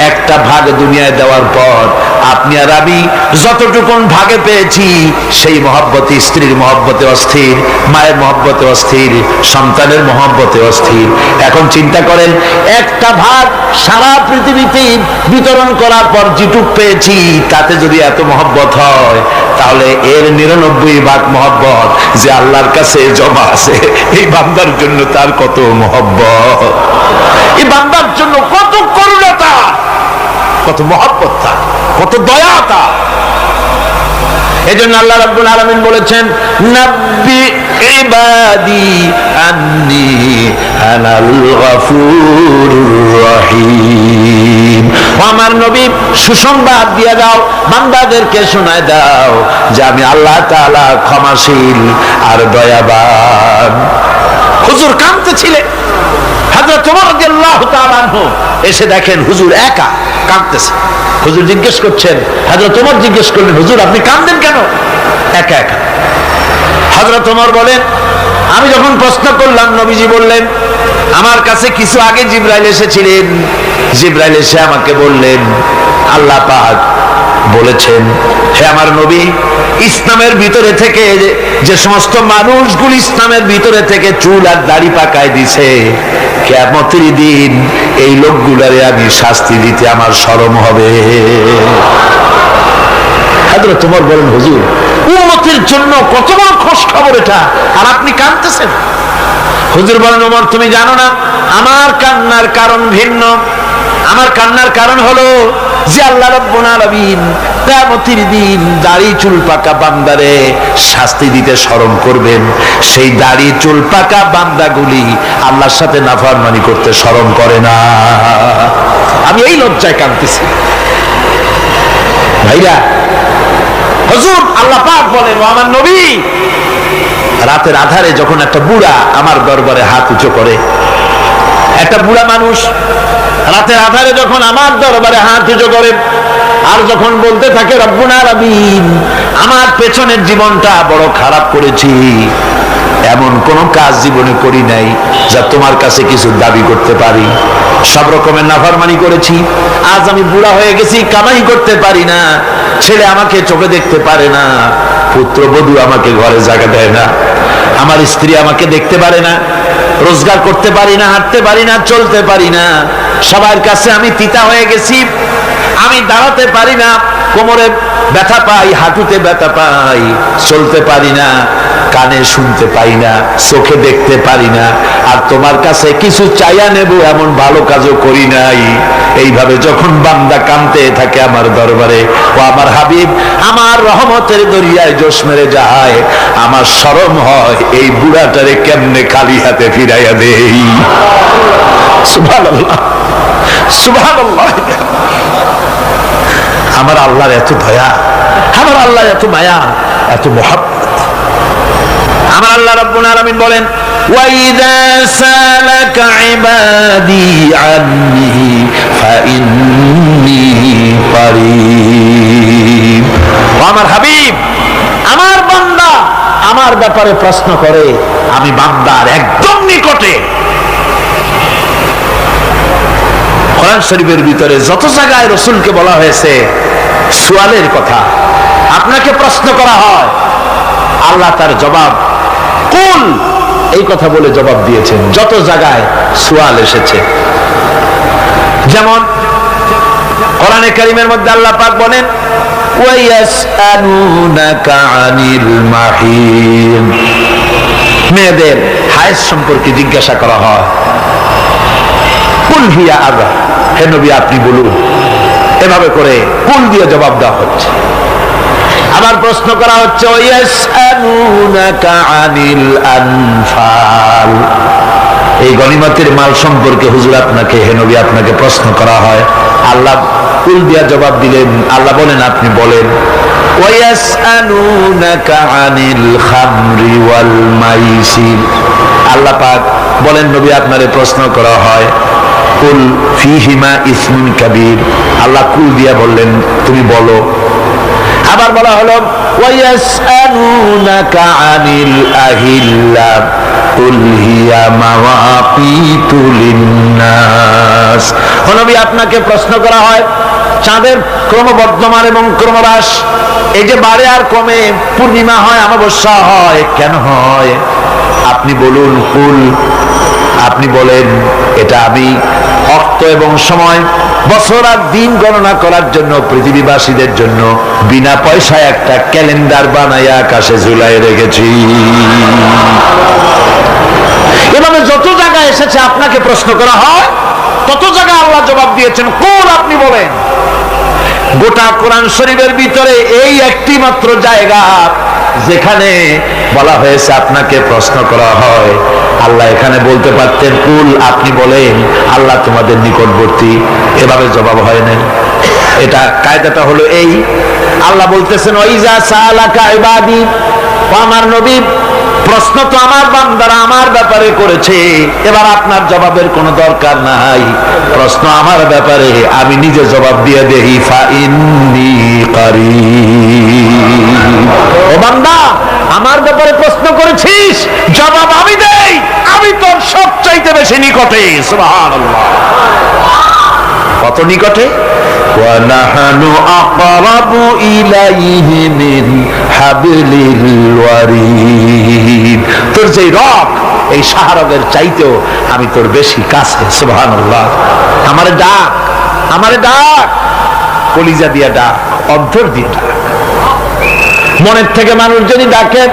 একটা ভাগ দুনিয়ায় দেওয়ার পর আপনি আর আমি যতটুকুন ভাগে পেয়েছি, সেই মহব্বতে, স্ত্রীর মহব্বতে অস্থির, মায়ের মহব্বতে অস্থির, সন্তানের মহব্বতে অস্থির। এখন চিন্তা করেন, একটা ভাগ সারা পৃথিবীতে বিতরণ করার পর যেটুক পেয়েছি, তাতে যদি এত মহব্বত হয়, তাহলে এর 99 ভাগ মহব্বত যে আল্লাহর কাছে জমা আছে, এই বান্দার জন্য তার কত মহব্বত, এই বান্দার জন্য কত করুণতা, কত মহব্বত তার, কত দয়া তার। এজন্য আল্লাহ রাব্বুল আলামিন বলেছেন, নাব্বি ইবাদি আন্নী আনাল গফুরুর রহিম। আমার নবী সুসংবাদ দিয়ে দাও, বান্দাদেরকে শোনায় দাও যে আমি আল্লাহ তাআলা ক্ষমাশীল আর দয়াবান। হুজুর কাঁদতেছিলেন, হযরত ওমর রাদিয়াল্লাহু তাআলা আনহু এসে দেখেন হুজুর একা কাঁদতেছে। হুজুর জিজ্ঞেস করছেন, হযরত ওমর জিজ্ঞেস করলেন, হুজুর আপনি কাঁদেন কেন একা একা? হযরত ওমর বলেন, আমি যখন প্রশ্ন করলাম, নবীজি বললেন, আমার কাছে কিছু আগে জিবরাইল এসেছিলেন। জিবরাইল এসে আমাকে বললেন, আল্লাহ পাক বলেছেন, হে আমার নবী, ইসলামের ভিতরে থেকে যে সমস্ত মানুষগুলি ইসলামের ভিতরে থেকে চুল আর দাড়ি পাকায় দিছে, কিয়ামতের দিন এই লোকগুলারে আমি শাস্তি দিতে আমার শরম হবে। হযরত ওমর বলেন, হুজুর উম্মতের জন্য কত বড় খুশ খবর এটা, আর আপনি কাঁদতেছেন। হুজুর বলেন, ওমর তুমি জানো না, আমার কান্নার কারণ ভিন্ন। আমার কান্নার কারণ হলো যে আল্লাহ রাব্বুল আলামিন কিয়ামতের দিন দাড়ি চুল পাকা বান্দারে শাস্তি দিতে শরম করবেন। সেই দাড়ি চুল পাকা বান্দাগুলি আল্লাহর সাথে নাফরমানি করতে শরম করে না। আমি এই লজ্জায় কাঁদতেছি। ভাইরা, হুজুর আল্লাহ পাক বলেন, ও আমার নবী, রাতের আধারে যখন একটা বুড়া আমার দরবারে হাত উঁচু করে, একটা বুড়া মানুষ রাতের আধারে যখন আমার দরবারে হাত উঁচু করে, আর যখন বলতে থাকে, রব্বুল আলামিন আমার পেছনের জীবনটা বড় খারাপ করেছি, এমন কোন কাজ জীবনে করি নাই যা তোমার কাছে কিছু দাবি করতে পারি, সব রকমের নাফরমানি করেছি, আজ আমি বুড়া হয়ে গেছি, কামাই করতে পারি না, ছেলে আমাকে চোখে দেখতে পারে না, পুত্রবধূ আমাকে ঘরে জায়গা দেয় না, আমার স্ত্রী আমাকে দেখতে পারে না, রোজগার করতে পারি না, হাঁটতে পারি না, চলতে পারি না, সবার কাছে আমি তিতা হয়ে গেছি, আমি দাঁড়াতে পারি না, কোমরে ব্যথা পাই, হাঁটুতে ব্যথা পাই, চলতে পারি না, কানে শুনতে পাই না, চোখে দেখতে পারি না, আর তোমার কাছে কিছু চাইয়া নেব এমন ভালো কাজও করি নাই। এইভাবে যখন বান্দা কাঁদতে থাকে আমার দরবারে, ও আমার হাবিব আমার রহমতের দরিয়ায় জোশ মেরে যায়, আমার শরম হয় এই বুড়াটারে কেমনে খালি হাতে ফিরাইয়া দেই। সুবহানাল্লাহ, সুবহানাল্লাহ। আমার আল্লাহর এত দয়া, আমার আল্লাহর এত মায়া, এত মহব্বত। আমার আল্লাহ রাব্বুল আলামিন বলেন, ওয়াইদা সালাকা ইবাদি আন্নি ফাইন্নী কারীব। আমার হাবিব, আমার বান্দা আমার ব্যাপারে প্রশ্ন করে, আমি বান্দার একদম নিকটে। কোরআন শরীফের ভিতরে যত জায়গায় রাসূলকে বলা হয়েছে সুয়ালের কথা, আপনাকে প্রশ্ন করা হয়, আল্লাহ তার জবাব কুল এই কথা বলে জবাব দিয়েছেন। যত জায়গায় সুয়াল এসেছে, যেমন কোরআনে কারীমের মধ্যে আল্লাহ পাক বলেন, ওয়ায়াসআলুনাকা আনিল মাহিদ, মেয়েদের হায়েজ সম্পর্কে জিজ্ঞাসা করা হয়, কুল হিয়া আযা, হে নবী আপনি বলুন। এভাবে করে কুল দিয়ে জবাব দেওয়া হচ্ছে। আবার প্রশ্ন করা হচ্ছে, ওয়ায়াসআলুনাকা আনিল আনফাল, এই গনিমতের মাল সম্পর্কে হুজুর আপনাকে, হে নবী আপনাকে প্রশ্ন করা হয়। আল্লাহ কুল দিয়া জবাব দিলেন, আল্লাহ বলেন আপনি বলেন। ওয়ায়াসআলুনাকা আনিল খামরি ওয়াল মাইসির, আল্লাহ পাক বলেন নবী আপনারে প্রশ্ন করা হয়, কুল ফীহিমা ইসমুন কাবীর, আল্লাহ কুল দিয়া বললেন তুমি বলো। আবার বলা হলো, ওয়ায়াসআলুনাকা আনিল আহিল্লা কুল হিয়া মাওয়াকিতু লিন্নাস, নবী আপনাকে প্রশ্ন করা হয় চাঁদের ক্রমবর্ধমান এবং ক্রমহ্রাস, এই যে বাড়ে আর কমে, পূর্ণিমা হয় অমাবস্যা হয়, কেন হয় আপনি বলুন। কুল, আপনি বলেন এটা আমি অর্থ এবং সময়, বছর আর দিন গণনা করার জন্য পৃথিবীবাসীদের জন্য বিনা পয়সায় একটা ক্যালেন্ডার বানাইয়া আকাশে ঝুলাই রেখেছি। এভাবে যত জায়গায় এসেছে আপনাকে প্রশ্ন করা হয়, তত জায়গায় আল্লাহ জবাব দিয়েছেন কুল আপনি বলেন। গোটা কোরআন শরীফের ভিতরে এই একটি মাত্র জায়গা যেখানে বলা হয়েছে আপনাকে প্রশ্ন করা হয়, আল্লাহ এখানে বলতে পারতেন কুল আপনি বলেন, আল্লাহ তোমাদের নিকটবর্তী, এভাবে জবাব হয় নাই। এটা কায়দাটা হলো এই, আল্লাহ বলতেছেন ওয়াইজা সালাকা ইবাদি, আমার নবী প্রশ্ন তো আমার বান্দারা আমার ব্যাপারে করেছে, এবার আপনার জবাবের কোনো দরকার নাই, প্রশ্ন আমার ব্যাপারে আমি নিজে জবাব দিয়ে দেই, ফাইন্নী কারীব। ও বান্দা আমার ব্যাপারে প্রশ্ন করেছিস, জবাব আমি দেই, আমি তোর সবচাইতে বেশি নিকটে। সুবহানাল্লাহ, কত নিকটে? ওয়া নাহনু আকরাবু ইলাইহি মিন হাবলিল ওয়ারিদ, তোর যে রগ এই শাহরগের চাইতেও আমি তোর বেশি কাছে। সুবহানাল্লাহ, আমারে ডাক, আমারে ডাক, কলিজা দিয়া ডাক, অন্তর দিয়ে ডাক। মনের থেকে মানুষ যদি ডাকে,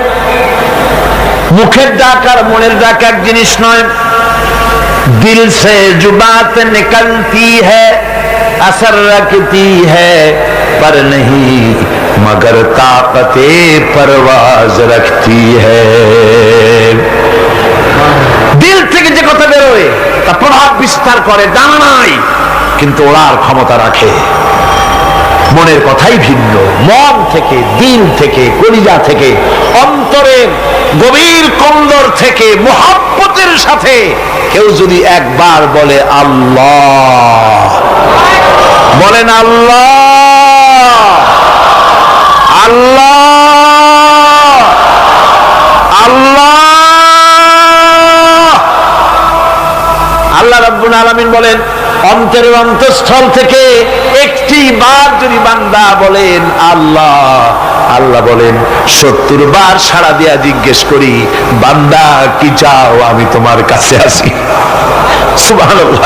মুখের ডাক আর মনের ডাক এক জিনিস নয়। दिल से जो बात निकलती है असर रखती है पर नहीं मगर ताकते परवाज रखती है। दिल থেকে যে কথা বেরোয় তা প্রভাব বিস্তার করে, দানা নাই কিন্তু ওড়ার ক্ষমতা রাখে। মনের কথাই ভিন্ন, মন থেকে, দিল থেকে, কলিজা থেকে, অন্তরের গভীর কন্দর থেকে মুহাব্বতের সাথে কেউ যদি একবার বলে আল্লাহ, বলেন আল্লাহ, আল্লাহ, আল্লাহ, আল্লাহ রাব্বুল আলামিন বলেন অন্তরের অন্তঃস্থল থেকে একটি বার যদি বান্দা বলেন আল্লাহ, আল্লাহ বলেন 70 বার সাড়া দিয়া জিজ্ঞেস করি, বান্দা কি চাও, আমি তোমার কাছে আছি। সুবহানাল্লাহ,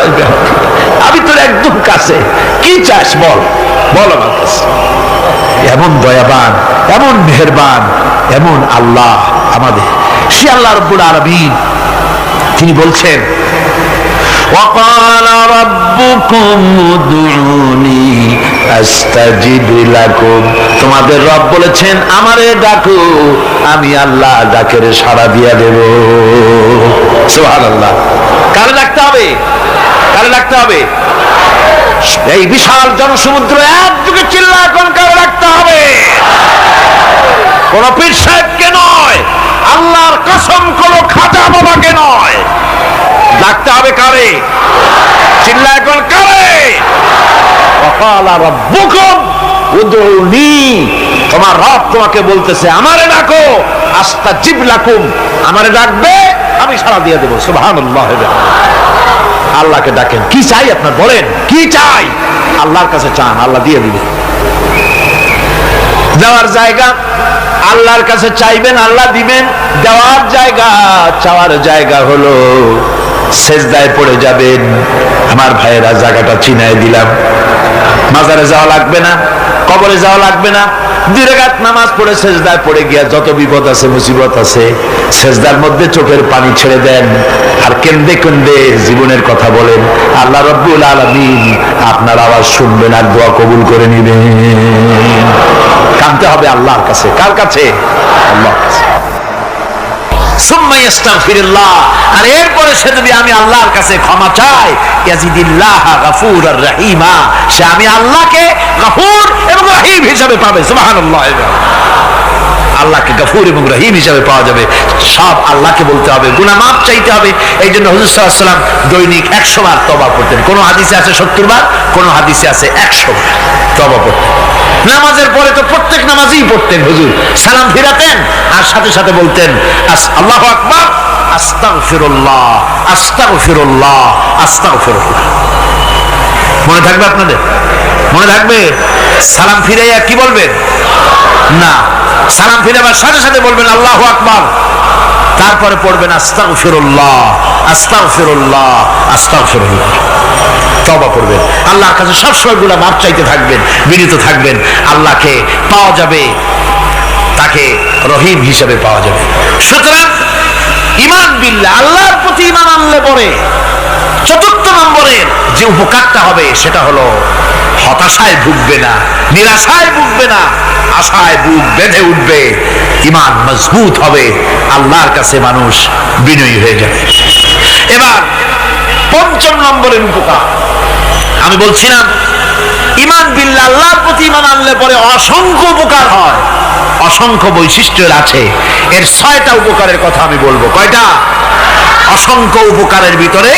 আমি তোর একদম কাছে, কি চাস বল, বল আমার কাছে। এমন দয়াবান, এমন মেহেরবান, এমন আল্লাহ আমাদের, সে আল্লাহ রাব্বুল আলামিন তিনি বলছেন وقال ربكم ادعوني استجب لكم, তোমাদের রব বলেছেন আমারে ডাকো আমি আল্লাহ ডাকের সাড়া দিয়া দেব। সুবহানাল্লাহ। কারে ডাকতে হবে? কারে ডাকতে হবে? এই বিশাল জনসমুদ্র একযোগে চিল্লায় কোন কারে ডাকতে হবে? কোন পীর সাহেবকে নয়, আল্লাহর কসম কোন খাজা বাবাকে নয়, ডাকতে হবে কারে? চিল্লায় কোন কারে? ওয়াকালা রাব্বুকুম উদউনি, তোমার রব তোমাকে বলতেছে আমারে ডাকো, আস্তাজিব লাকুম, আমারে ডাকবে আমি সাড়া দিয়ে দেব। সুবহানাল্লাহ। আল্লাহকে ডাকেন, কি চাই আপনার বলেন, কি চাই? আল্লাহর কাছে চান, আল্লাহ দিয়ে দিবেন। দেওয়ার জায়গা আল্লাহর কাছে চাইবেন, আল্লাহ দিবেন। দেওয়ার জায়গা, চাওয়ার জায়গা হলো সেজদায় পড়ে যাবেন। আমার ভাইয়েরা জায়গাটা চিনায় দিলাম। মাজারে যাওয়া লাগবে না, কবরে যাওয়া লাগবে না, 2 রাকাত নামাজ পড়ে সেজদায় পড়ে গিয়া যত বিপদ আছে মুসিবত আছে সেজদার মধ্যে চোখের পানি ছেড়ে দেন আর কেন্দে কেন্দে জীবনের কথা বলেন। আল্লাহ রাব্বুল আলামিন আপনার আওয়াজ শুনবেন আর দোয়া কবুল করে নিবেন। কাঁদতে হবে আল্লাহর কাছে। কার কাছে? আল্লাহর কাছে। সুম্মা ইস্তাগফিরুল্লাহ, আর এরপরে সে যদি আমি আল্লাহর কাছে ক্ষমা চাই, ইয়াজিদিল্লাহ গফুরুর রহিমা, সে আমি আল্লাহকে গফুর এবং রহিম হিসাবে পাবে। সুবহানাল্লাহ। আল্লাহকে গফুর এবং রহিম হিসাবে পাওয়া যাবে। সব আল্লাহকে বলতে হবে, গুনাহ মাফ চাইতে হবে। এই জন্য হুজুর সাল্লাল্লাহু আলাইহি ওয়াসাল্লাম দৈনিক 100 বার তওবা করতেন। কোন হাদিসে আছে 70 বার, কোন হাদিসে আছে 100 বার তওবা করতেন। নামাজের পরে তো প্রত্যেক নামাজেই পড়তেন হুজুর, সালাম ফিরাতেন আর সাথে সাথে বলতেন আল্লাহু আকবার, আস্তাগফিরুল্লাহ, আস্তাগফিরুল্লাহ, আস্তাগফিরুল্লাহ। মনে থাকবে আপনাদের? মনে থাকবে? সালাম ফিরাইয়া কি বলবেন? না, সালাম ফিরাবার সাথে সাথে বলবেন আল্লাহু আকবার, তারপরে পড়বেন আস্তাগফিরুল্লাহ, আস্তাগফিরুল্লাহ, আস্তাগফিরুল্লাহ। তওবা করবেন, আল্লাহর কাছে সবসময় গুনাহ মাফ চাইতে থাকবেন, বিনীত থাকবেন। আল্লাহকে পাওয়া যাবে, তাকে রহিম হিসেবে পাওয়া যাবে। সুতরাং ঈমান বিল্লাহ, আল্লাহর প্রতি ঈমান আনলে পরে 4 নম্বরের যে উপকারটা হবে সেটা হলো হতাশায় ভুগবে না, নিরাশায় ভুগবে না, আশায় বুক বেঁধে উঠবে, ঈমান মজবুত হবে, আল্লাহর কাছে মানুষ বিনয়ী হয়ে যাবে। এবার 5 নম্বরের উপকার আমি বলছিলাম, ঈমান বিল্লাহ, আল্লাহর প্রতি ঈমান আনলে পরে অসংখ্য উপকার হয়, অসংখ্য বৈশিষ্ট্যের আছে। এর 6টা উপকারের কথা আমি বলবো। কয়টা? অসংখ্য উপকারের ভিতরে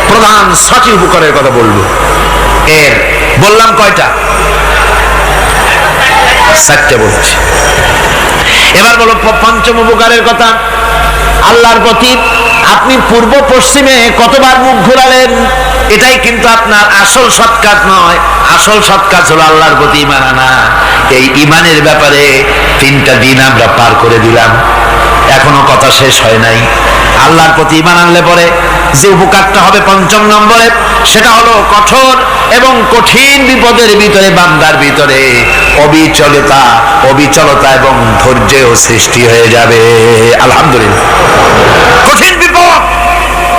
প্রধান 6টি উপকারের কথা বলবো। এর বললাম কয়টা? 7টে বলছি। এবার বলো 5ম উপকারের কথা। আল্লাহর প্রতি আপনি পূর্ব পশ্চিমে কতবার মুখ ঘোরালেন, এটাই কিন্তু আপনার আসল সৎ কাজ নয়। আসল সৎ কাজ হলো আল্লাহর প্রতি ঈমান আনা। এই ঈমানের ব্যাপারে 3টা দিন আমরা পার করে দিলাম, এখনো কথা শেষ হয় নাই। আল্লাহর প্রতি ঈমান আনলে পরে যে উপকারটা হবে 5 নম্বরে, সেটা হলো কঠোর এবং কঠিন বিপদের ভিতরে বান্দার ভিতরে অবিচলতা এবং ধৈর্যের সৃষ্টি হয়ে যাবে। আলহামদুলিল্লাহ। কঠিন বিপদ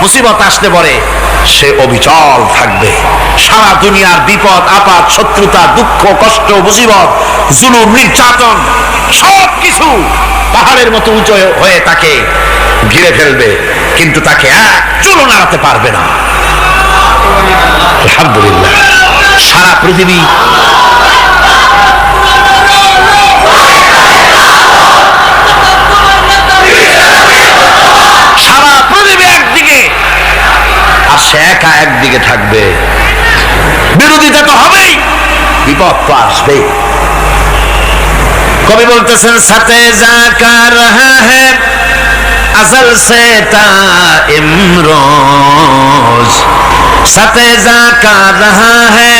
মুসিবত আসতে পরে সে অবিচল থাকবে। সারা দুনিয়ার বিপদ আপদ, শত্রুতা, দুঃখ, কষ্ট, মুসিবত, জুলুম, নির্যাতন সবকিছু পাহাড়ের মতো উঁচু হয়ে তাকে ঘিরে ফেলবে, কিন্তু তাকে এক চুলও নাড়াতে পারবে না। আলহামদুলিল্লাহ। সারা পৃথিবী একদিকে আর সে একা একদিকে থাকবে। বিরোধিতা তো হবেই, বিপদ তো আসবেই। কবি বলতেছেন সাথে জাকা রহা হ্যায় अज़ल से ता इमरोज सते जाका रहा है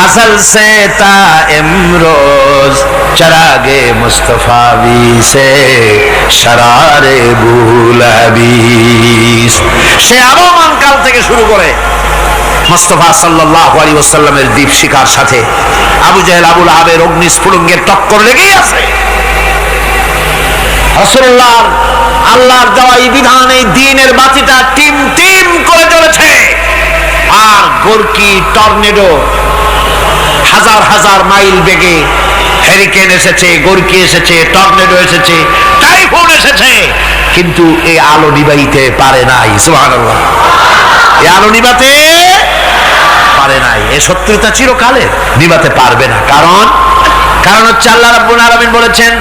अज़ल से ता इमरोज चरागे मुस्तफावी से शरारे बुलाबीस। সে আরমান কাল থেকে শুরু করে মুস্তাফা সাল্লাল্লাহু আলাইহি ওয়াসাল্লামের দীপ শিখার সাথে আবু জাহেল, আবু লাহাবের অগ্নিস্ফুলিঙ্গের টক্কর লেগেই আছে। রাসূলুল্লাহর আল্লাহর দেওয়া এই বিধান, এই দ্বীনের বাতিটা টিম টিম করে জ্বলেছে। আর গোরকি, টর্নেডো, হাজার হাজার মাইল বেগে হ্যারিকেন এসেছে, গোরকি এসেছে, টর্নেডো এসেছে, টাইফুন এসেছে, কিন্তু এই আলো নিবাইতে পারে নাই। সুবহানাল্লাহ। এই আলো নিবাতে পারে নাই। এই শত্রুতা চিরকালের, নিবাতে পারবে না। কারণ হচ্ছে আল্লাহ রাব্বুল আলামিন বলেছেন,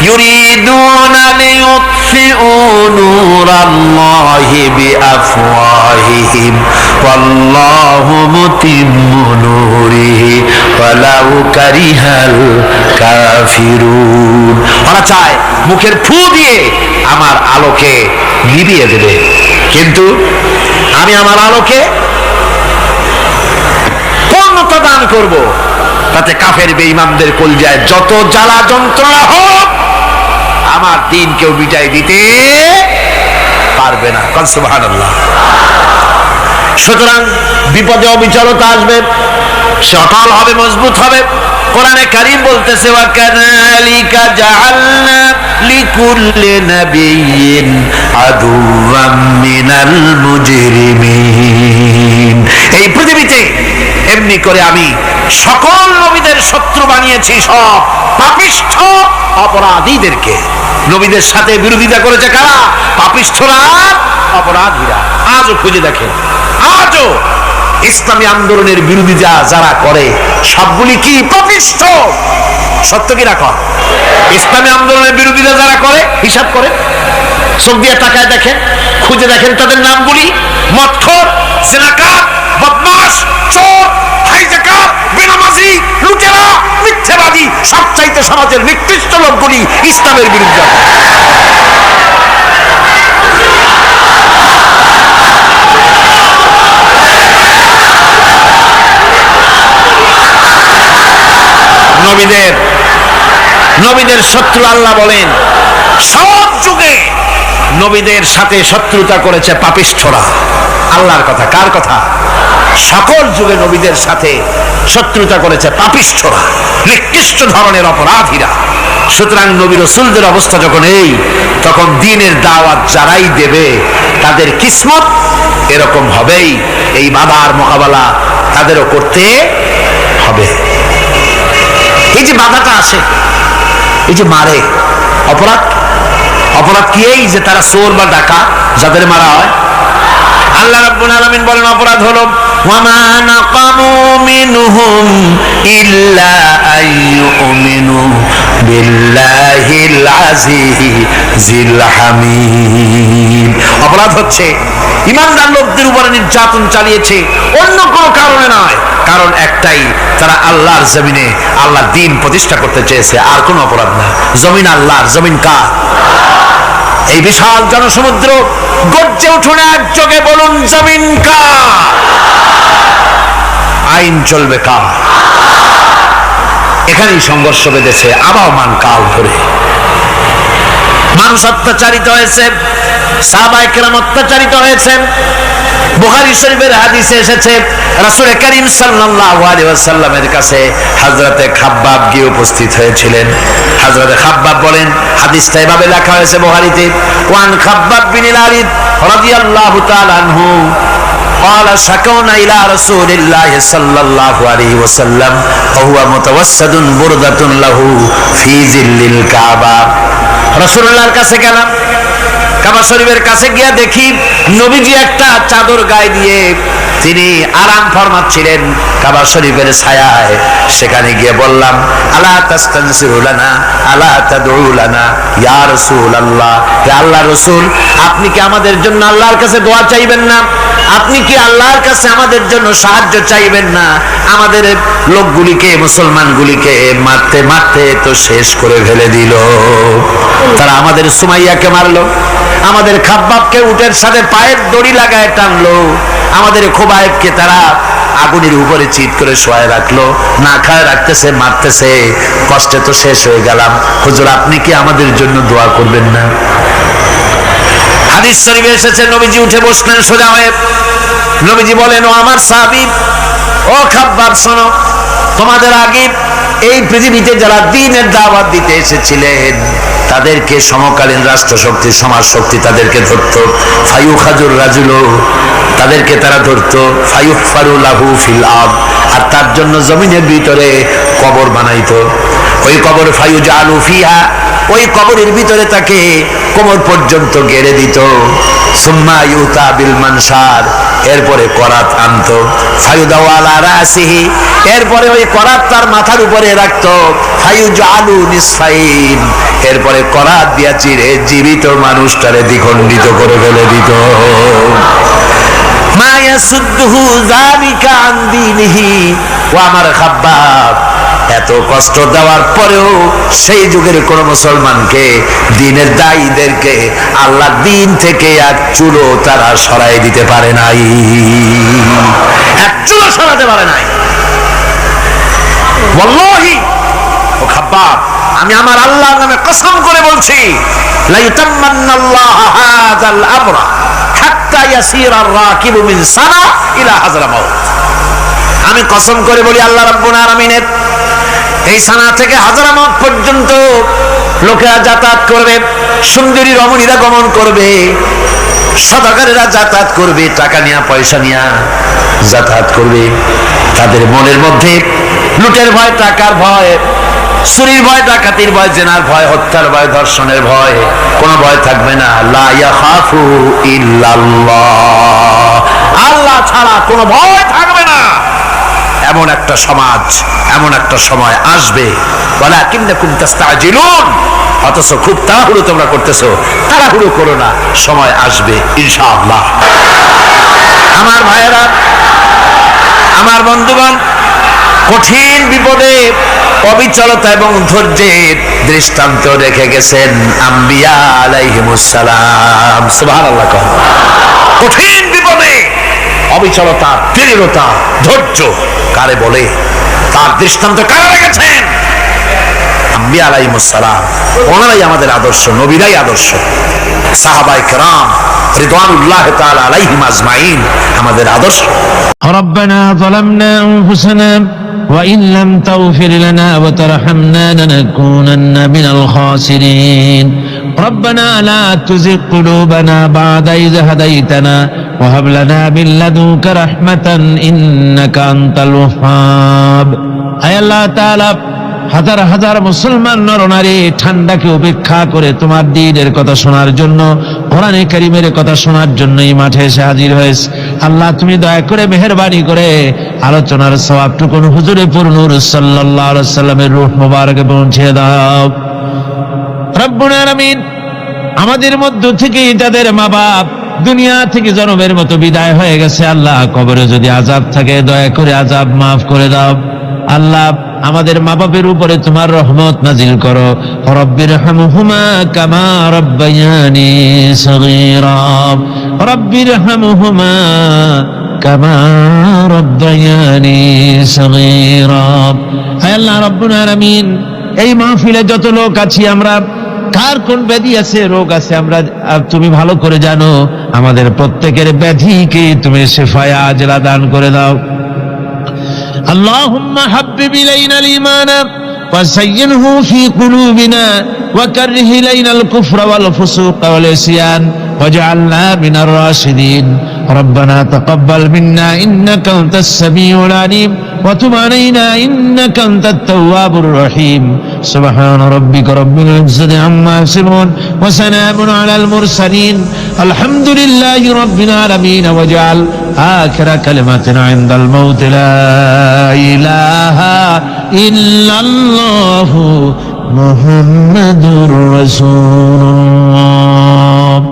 ইউরিদুনা লিইউতফিউ নূরাল্লাহি বিআফওয়াহিহিম ওয়াল্লাহু মুতিম্মু নূরিহি ওয়ালাউ কারিহাল কাফিরুন। ওরা চায় মুখের ফু দিয়ে আমার আলোকে নিভিয়ে দেবে, কিন্তু আমি আমার আলোকে পূর্ণতা দান করব। তাতে কাফের বেঈমানদের কলজায় যত জ্বালা যন্ত্রণা হোক, আমার দ্বীন কেউ মিটাই দিতে পারবে না। সুবহানাল্লাহ। সুতরাং বিপদে অবিচলতা আসবে, সে অটল হবে, মজবুত হবে। কোরআনে কারীম বলতেছে, ওয়া কাযালিকা জাআলনা লিকুল্লি নাবিয়্যিন আদুওয়াম মিনাল মুজরিমিন। এই পৃথিবীতে এমনি করে আমি সকল নবীদের শত্রু বানিয়েছি, সব পাপিষ্ঠ অপরাধীদেরকে। নবীদের সাথে বিরোধিতা করেছে কারা? পাপিষ্ঠরা, অপরাধীরা। আজও খুঁজে দেখেন, আজও ইসলামী আন্দোলনের বিরোধিতা যারা করে সবগুলি কি? পাপিষ্ঠ। সত্য কি না কর? ইসলামী আন্দোলনের বিরোধিতা যারা করে, হিসাব করে, চোখ দিয়ে তাকায় দেখেন, খুঁজে দেখেন তাদের নামগুলি। মদখোর, জিনাকার, বদমাশ, চোর, হাইজাকার, বেনামাজি, লুটেরা, মিথ্যাবাদী, সবচাইতে সমাজের নিকৃষ্ট লোকগুলি ইসলামের বিরুদ্ধে। নবীদের শত্রু আল্লাহ বলেন, সব যুগে নবীদের সাথে শত্রুতা করেছে পাপিষ্ঠরা। আল্লাহর কথা। কার কথা? সকল যুগে নবীদের সাথে শত্রুতা করেছে পাপিষ্ঠরা, নিকৃষ্ট ধরনের অপরাধীরা। সুতরাং নবী রাসূলদের অবস্থা যখন এই, তখন দ্বীনের দাওয়াত যারাই দেবে তাদের কিসমত এরকম হবেই। এই বাধার মোকাবেলা তাদেরও করতে হবে। এই যে বাধাটা আসে, এই যে মারে, অপরাধ কি? এই যে তারা চোর বা ডাকাত, যাদের মারা হয়। আল্লাহ রাব্বুল আলামিন বলেন, অপরাধ হলো ওয়ামা নাকামু মিনহুম ইল্লা আইয়ুমিনু বিল্লাহিল আজিজিল হামিদ। অপরাধ হচ্ছে ঈমানদার লোকদের উপরে নির্যাতন চালিয়েছে, অন্য কোনো কারণে নয়। কারণ একটাই, তারা আল্লাহর জমিনে আল্লাহর দ্বীন প্রতিষ্ঠা করতে চেয়েছে, আর কোনো অপরাধ না। জমিন আল্লাহর, জমিন কার? এই বিশাল জনসমুদ্র গর্জে উঠুন একযোগে, বলুন জমিন কার? আইন চলবে কার? এখানেই সংঘর্ষ বেঁধেছে আবহমান কাল ধরে। মানুষ অত্যাচারিত হয়েছে, সাহাবায়ে কেরাম অত্যাচারিত হয়েছেন। বুখারী শরীফের হাদিসে এসেছে, রাসূল করিম সাল্লাল্লাহু আলাইহি ওয়াসাল্লামের কাছে হযরতে খাব্বাব গিয়ে উপস্থিত হয়েছিলেন। হযরতে খাব্বাব বলেন, হাদিসটা এভাবে লেখা হয়েছে বুখারীতে, ওয়ান খাব্বাব বিন আলিদ রাদিয়াল্লাহু তাআলা আনহু قال شكونا إلى رسول الله صلى الله عليه وسلم وهو متوسد بردة له في ظل الكعبة। রাসূলুল্লাহর কাছে গেলাম, কাবা শরীফের কাছে গিয়ে দেখি নবীজি একটা চাদর গায়ে দিয়ে তিনি আরাম ফরমাচ্ছিলেন কাবা শরীফের ছায়ায়। সেখানে গিয়ে বললাম, আলা তাস্তানসিরু লানা আলা তাদউ লানা ইয়া রাসূলুল্লাহ, হে আল্লাহর রাসূল, আপনি কি আমাদের জন্য আল্লাহর কাছে দোয়া চাইবেন না? আপনি কি আল্লাহর কাছে আমাদের জন্য সাহায্য চাইবেন না? আমাদের লোকগুলিকে, মুসলমানগুলিকে মারতে মারতে তো শেষ করে ফেলে দিল। তারা আমাদের সুমাইয়াকে মারলো, আমাদের খাব্বাবকে উটের সাথে পায়ের দড়ি লাগায় টানলো, আমাদের খোবায়েবকে তারা আগুনের উপরে চিৎ করে শোয়ায় রাখলো, না খায় রাখতেছে, মারতেছে, কষ্টে তো শেষ হয়ে গেলাম। হুজুর, আপনি কি আমাদের জন্য দোয়া করবেন না? হাদিস শরীফে এসেছে, নবীজি উঠে বসলেন সোজা হয়ে। নবীজি বলেন, ও আমার সাহাবী, ও খাব্বাব, শোনো, তোমাদের আগে এই পৃথিবীতে যারা দ্বীনের দাওয়াত দিতে এসেছিলেন তাদেরকে সমকালীন রাষ্ট্রশক্তি, সমাজ শক্তি তাদেরকে ধরত। ফায়ুখাজুর রাজুল, তাদেরকে তারা ধরত। ফায়ুফারু লাহু ফিল আরদ, আর তার জন্য জমিনের ভিতরে কবর বানাইতো। ওই কবর ফায়ুজালু ফিহা, ওই কবরের ভিতরে তাকে কোমর পর্যন্ত গেড়ে দিত। সুম্মা ইউতা বিল মানসার, এরপরে করাত আনতো। ফায়ুদাউ আলা রাসিহি, এরপরে ওই করাত তার মাথার উপরে রাখতো। ফায়ুজালু নিসফাইন, এরপরে করাত দিয়া চিরে জীবিত মানুষটারে দ্বিখণ্ডিত করে ফেলে দিত। মা ইয়াসুদ্দুহু যালিকা আন দীনিহি। ও আমার খাব্বাব, এত কষ্ট দেওয়ার পরেও সেই যুগের কোন মুসলমানকে, দ্বীনের দায়ীদেরকে আল্লাহ দ্বীন থেকে এক চুলো তারা সরাই দিতে পারে নাই, এক চুলো সরাতে পারে নাই। ওয়াল্লাহি, ও খাব্বাব, আমি আমার আল্লাহর নামে কসম করে বলছি, লা ইউতাম্মান্নাল্লাহু হাযাল আমরা হাত্তা ইয়াসিরার রাকিবু মিন সানা ইলা হাযরামাউত। আমি কসম করে বলি, আল্লাহ রাব্বুল আলামিনের এই সানা থেকে হাযরামাউত পর্যন্ত লোকেরা যাতায়াত করবে, সুন্দরী রমণীরা গমন করবে, সদাগরেরা যাতায়াত করবে, টাকা নিয়া পয়সা নিয়া যাতায়াত করবে। তাদের মনের মধ্যে লুটের ভয়, টাকার ভয়, চুরির ভয়, ডাকাতির ভয়, জেনার ভয়, হত্যার ভয়, ধর্ষণের ভয়, কোনো ভয় থাকবে না। লা ইয়াখাফু ইল্লাল্লাহ, আল্লাহ ছাড়া কোনো ভয় থাকবে না। এমন একটা সমাজ, এমন একটা সময় আসবে। ওয়ালাকিন্নাকুম তাস্তাজিলুন, অথচ খুব তাড়াহুড়ো তোমরা করতেছো। তাড়াহুড়ো করো না, সময় আসবে ইনশাআল্লাহ। আমার ভাইয়েরা, আমার বন্ধুগণ, কঠিন বিপদে অবিচলতা এবং ধৈর্যের দৃষ্টান্ত রেখে গেছেন আম্বিয়া আলাইহিমুস সালাম। সুবহানাল্লাহ। কঠিন বিপদে অবিচলতা, দৃঢ়তা, ধৈর্য কারে বলে, তার দৃষ্টান্ত কারা রেখেছেন? আম্বিয়া আলাইহিমুস সালাম। ওনারাই আমাদের আদর্শ, নবীরাই আদর্শ। সাহাবায়ে কেরাম রিদওয়ানুল্লাহ তাআলা আলাইহিম আজমাইন আমাদের আদর্শ। ربنا ظلمنا أنفسنا وإن لم تغفر لنا وترحمنا لنكونن من الخاسرين ربنا لا تزغ قلوبنا بعد إذ هديتنا وهب لنا من لدنك رحمة إنك أنت الوهاب। أي الله تعالى, হাজার হাজার মুসলমান নরনারী ঠান্ডাকে উপেক্ষা করে তোমার দ্বীনের কথা শোনার জন্য, কোরআনে কারীমের কথা শোনার জন্য এই মাঠে এসে হাজির হয়েছে। আল্লাহ, তুমি দয়া করে মেহেরবানি করে আলোচনার সওয়াবটুকু হুজুরে পুরনূর সাল্লাল্লাহু আলাইহি সাল্লামের রূহ মুবারকে পৌঁছে দাও। রব্বুল আলামিন, আমাদের মধ্য থেকে যাদের মা বাপ দুনিয়া থেকে জনমের মতো বিদায় হয়ে গেছে, আল্লাহ কবরে যদি আযাব থাকে দয়া করে আযাব মাফ করে দাও। আল্লাহ, আমাদের মা বাপের উপরে তোমার রহমত নাজিল করো। রব্বিরহামহুমা কামা রব্বায়ানি সগীরা, রব্বিরহামহুমা কামা রব্বায়ানি সগীরা। হে আল্লাহ রব্বুল আলামিন, এই মাহফিলে যত লোক আছি আমরা, কার কোন ব্যাধি আছে, রোগ আছে, আমরা তুমি ভালো করে জানো। আমাদের প্রত্যেকের ব্যাধিকে তুমি শিফায়ে আজলা দান করে দাও। اللهم حبب إلينا الإيمان وزينه في قلوبنا وكره إلينا الكفر والفسوق والعصيان واجعلنا من الراشدين ربنا تقبل منا إنك أنت السميع العليم وتب علينا إنك أنت التواب الرحيم سبحان ربك رب العزة عما يصفون وسلام على المرسلين الحمد لله رب العالمين واجعل آخر كلمة عند الموت لا إله إلا الله محمد رسول الله